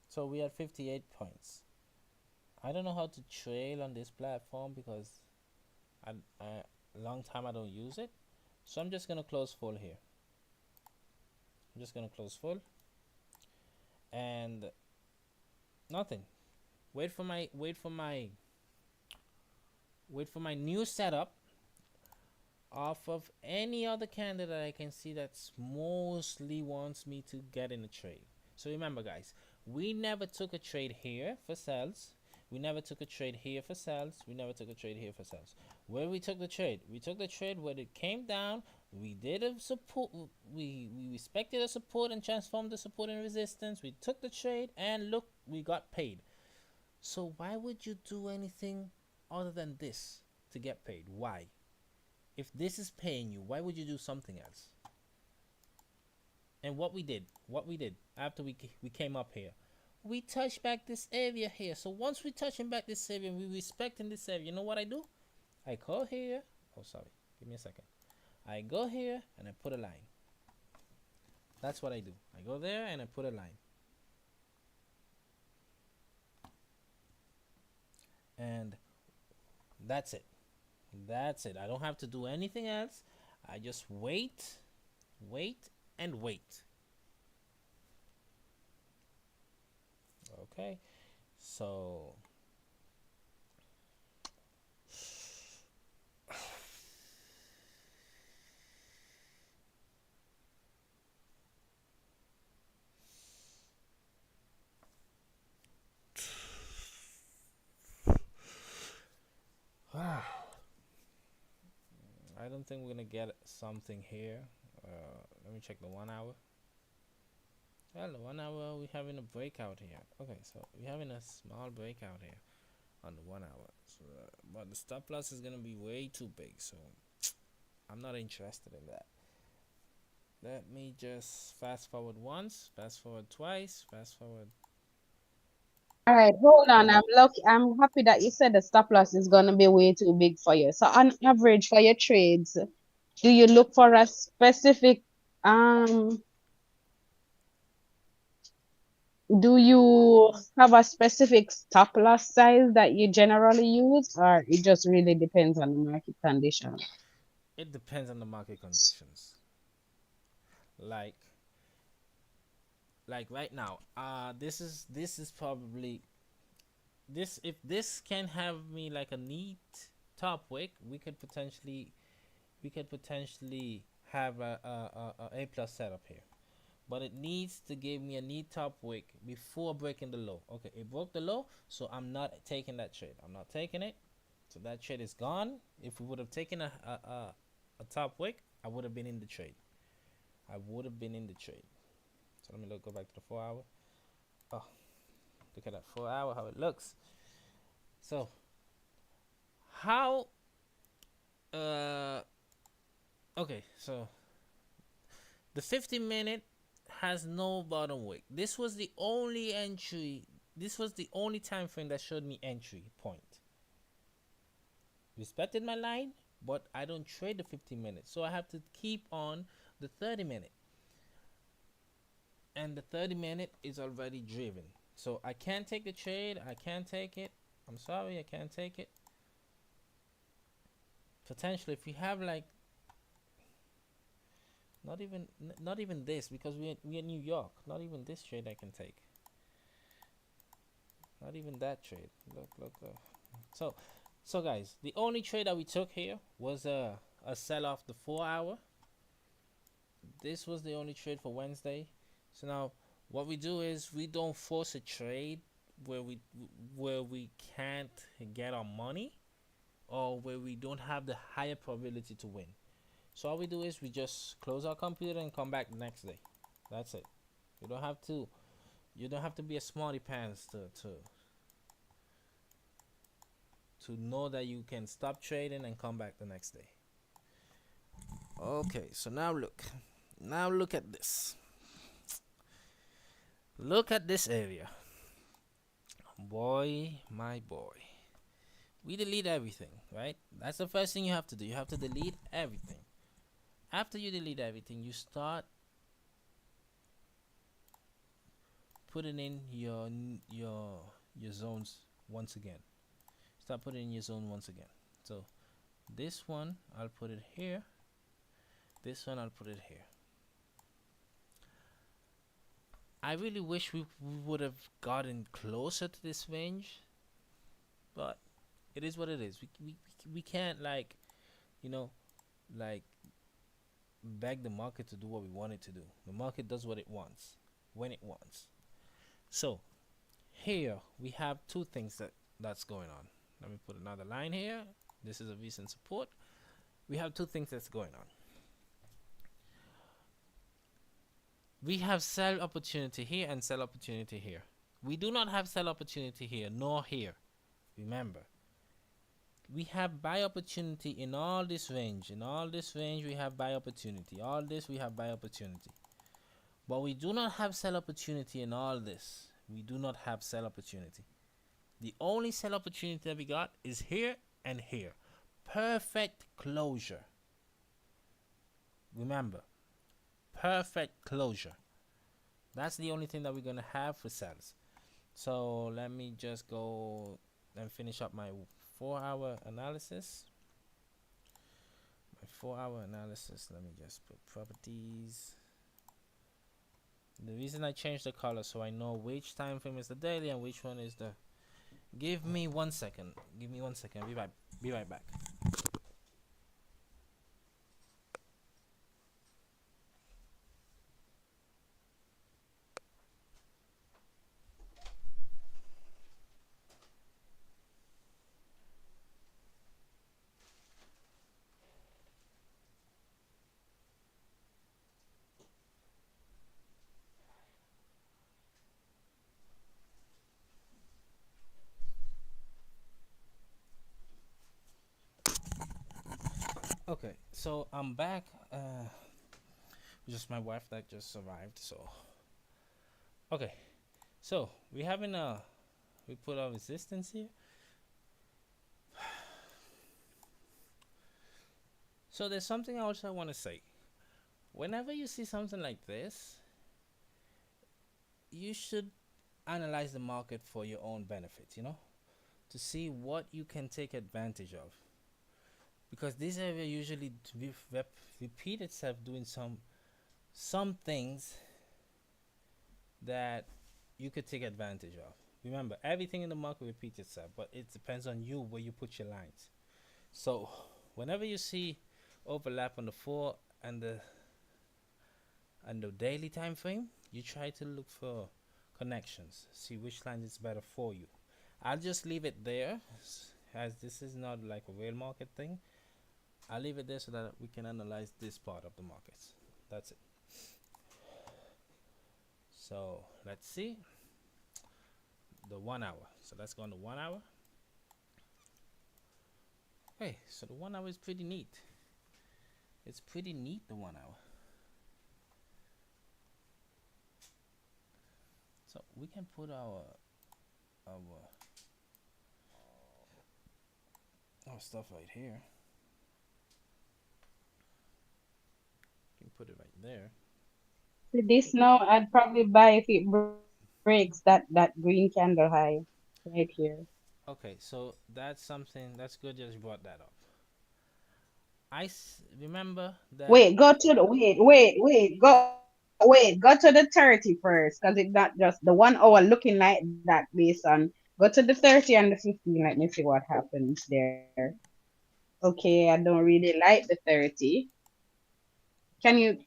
so we had 58 points. I don't know how to trail on this platform because I long time I don't use it. So I'm just gonna close full here. I'm just gonna close full and nothing. Wait for my new setup off of any other candidate I can see that's mostly wants me to get in a trade. So remember, guys, we never took a trade here for sells. We never took a trade here for sells. We never took a trade here for sells. Where we took the trade? We took the trade where it came down. We did a support. We respected the support and transformed the support and resistance. We took the trade and look, we got paid. So why would you do anything other than this to get paid? Why? If this is paying you, why would you do something else? And what we did after we came up here, we touched back this area here. So once we touching back this area and we respecting this area, you know what I do? I go here. Oh, sorry. Give me a second. I go here and I put a line. That's what I do. I go there and I put a line. And that's it. That's it. I don't have to do anything else. I just wait, and wait. Okay. So I don't think we're gonna get something here. Let me check the 1 hour. Well, the 1 hour we're having a breakout here. Okay, so we're having a small breakout here on the 1 hour. So, but the stop loss is gonna be way too big, so I'm not interested in that. Let me just fast forward once, fast forward twice, fast forward. All right, hold on. I'm happy that you said the stop loss is gonna be way too big for you. So on average for your trades, do you look for a specific do you have a specific stop loss size that you generally use, or it just really depends on the market condition? It depends on the market conditions. Like right now, this is probably this. If this can have me like a neat top wick, we could potentially have a plus setup here. But it needs to give me a neat top wick before breaking the low. Okay, it broke the low, so I'm not taking that trade. I'm not taking it. So that trade is gone. If we would have taken a top wick, I would have been in the trade. I would have been in the trade. So let me go back to the 4 hour. Oh, look at that 4 hour, how it looks. So how okay, so the 50-minute has no bottom wick. This was the only entry. This was the only time frame that showed me entry point. Respected my line, but I don't trade the 50-minute, so I have to keep on the 30-minute. And the 30-minute is already driven, so I can't take the trade. I can't take it. I'm sorry, I can't take it. Potentially, if we have like not even this, because we're in New York. Not even this trade I can take. Not even that trade. Look. So guys, the only trade that we took here was a sell off the 4 hour. This was the only trade for Wednesday. So now what we do is we don't force a trade where we can't get our money, or where we don't have the higher probability to win. So all we do is we just close our computer and come back the next day. That's it. You don't have to be a smarty pants to know that you can stop trading and come back the next day. Okay, so now look at this. Look at this area. Boy, my boy. We delete everything, right? That's the first thing you have to do. You have to delete everything. After you delete everything, you start putting in your zones once again. Start putting in your zone once again. So this one, I'll put it here. This one, I'll put it here. I really wish we would have gotten closer to this range, but it is what it is. We can't like beg the market to do what we want it to do. The market does what it wants. when it wants. So here we have two things that's going on. Let me put another line here. This is a recent support. We have two things that's going on. We have sell opportunity here and sell opportunity here. We do not have sell opportunity here nor here. Remember, we have buy opportunity in all this range. In all this range, we have buy opportunity. All this, we have buy opportunity. But we do not have sell opportunity in all this. We do not have sell opportunity. The only sell opportunity that we got is here and here. Perfect closure. Remember, perfect closure. That's the only thing that we're going to have for sells. So let me just go and finish up my 4-hour analysis. My 4-hour analysis. Let me just put properties. The reason I changed the color so I know which time frame is the daily and which one is the. Give me 1 second. Give me 1 second. Be right back. Okay, so I'm back. Just my wife that just arrived. So okay, so we put our resistance here. So there's something else I want to say. Whenever you see something like this, you should analyze the market for your own benefit, to see what you can take advantage of. Because this area usually repeat itself doing some things that you could take advantage of. Remember, everything in the market repeats itself, but it depends on you where you put your lines. So whenever you see overlap on the 4 and the daily time frame, you try to look for connections, see which line is better for you. I'll just leave it there, as this is not like a real market thing. I'll leave it there so that we can analyze this part of the markets. That's it. So let's see the 1 hour. So let's go on the 1 hour. Okay, so the 1 hour is pretty neat. It's pretty neat, the 1 hour. So we can put our stuff right here. You can put it right there. This now, I'd probably buy if it breaks that green candle high right here. Okay, so that's something that's good. Just brought that up. Remember that. Wait, go to the wait, go to the 30 first, because it's not just the 1 hour looking like that based on go to the 30 and the 15. Let me see what happens there. Okay, I don't really like the 30. Can you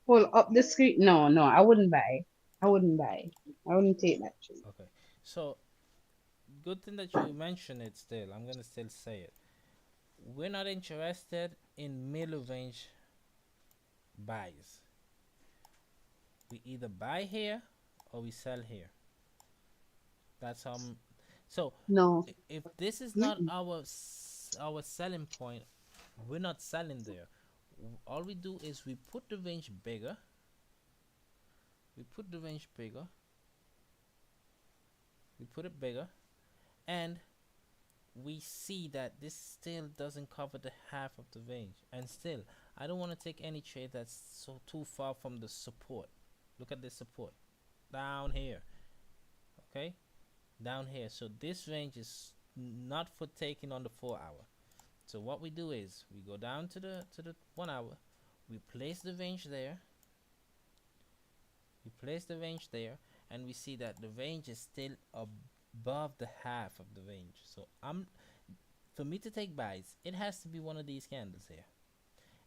pull up the screen? No, I wouldn't buy. I wouldn't buy. I wouldn't take that trade. Okay, so good thing that you mentioned it. Still, I'm gonna still say it. We're not interested in middle range buys. We either buy here or we sell here. That's so No. if this is not Mm-mm. our selling point, we're not selling there. All we do is we put the range bigger. We put the range bigger. We put it bigger, and we see that this still doesn't cover the half of the range. And still, I don't want to take any trade that's so too far from the support. Look at this support down here. Okay, down here. So this range is not for taking on the 4 hour. So what we do is we go down to the 1 hour. We place the range there. We place the range there, and we see that the range is still above the half of the range. So for me to take buys, it has to be one of these candles here.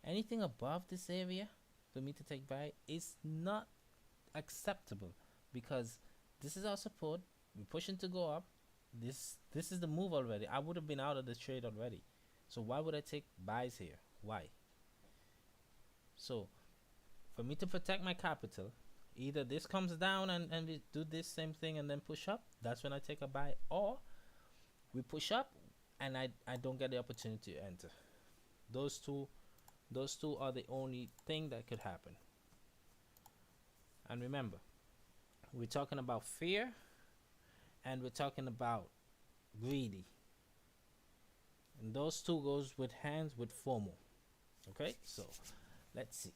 Anything above this area for me to take buy is not acceptable because this is our support. We're pushing to go up. This is the move already. I would have been out of the trade already. So why would I take buys here? Why? So for me to protect my capital, either this comes down and we do this same thing and then push up. That's when I take a buy, or we push up and I don't get the opportunity to enter. Those two are the only thing that could happen. And remember, we're talking about fear and we're talking about greedy. And those two goes with hands with FOMO. Okay, so let's see.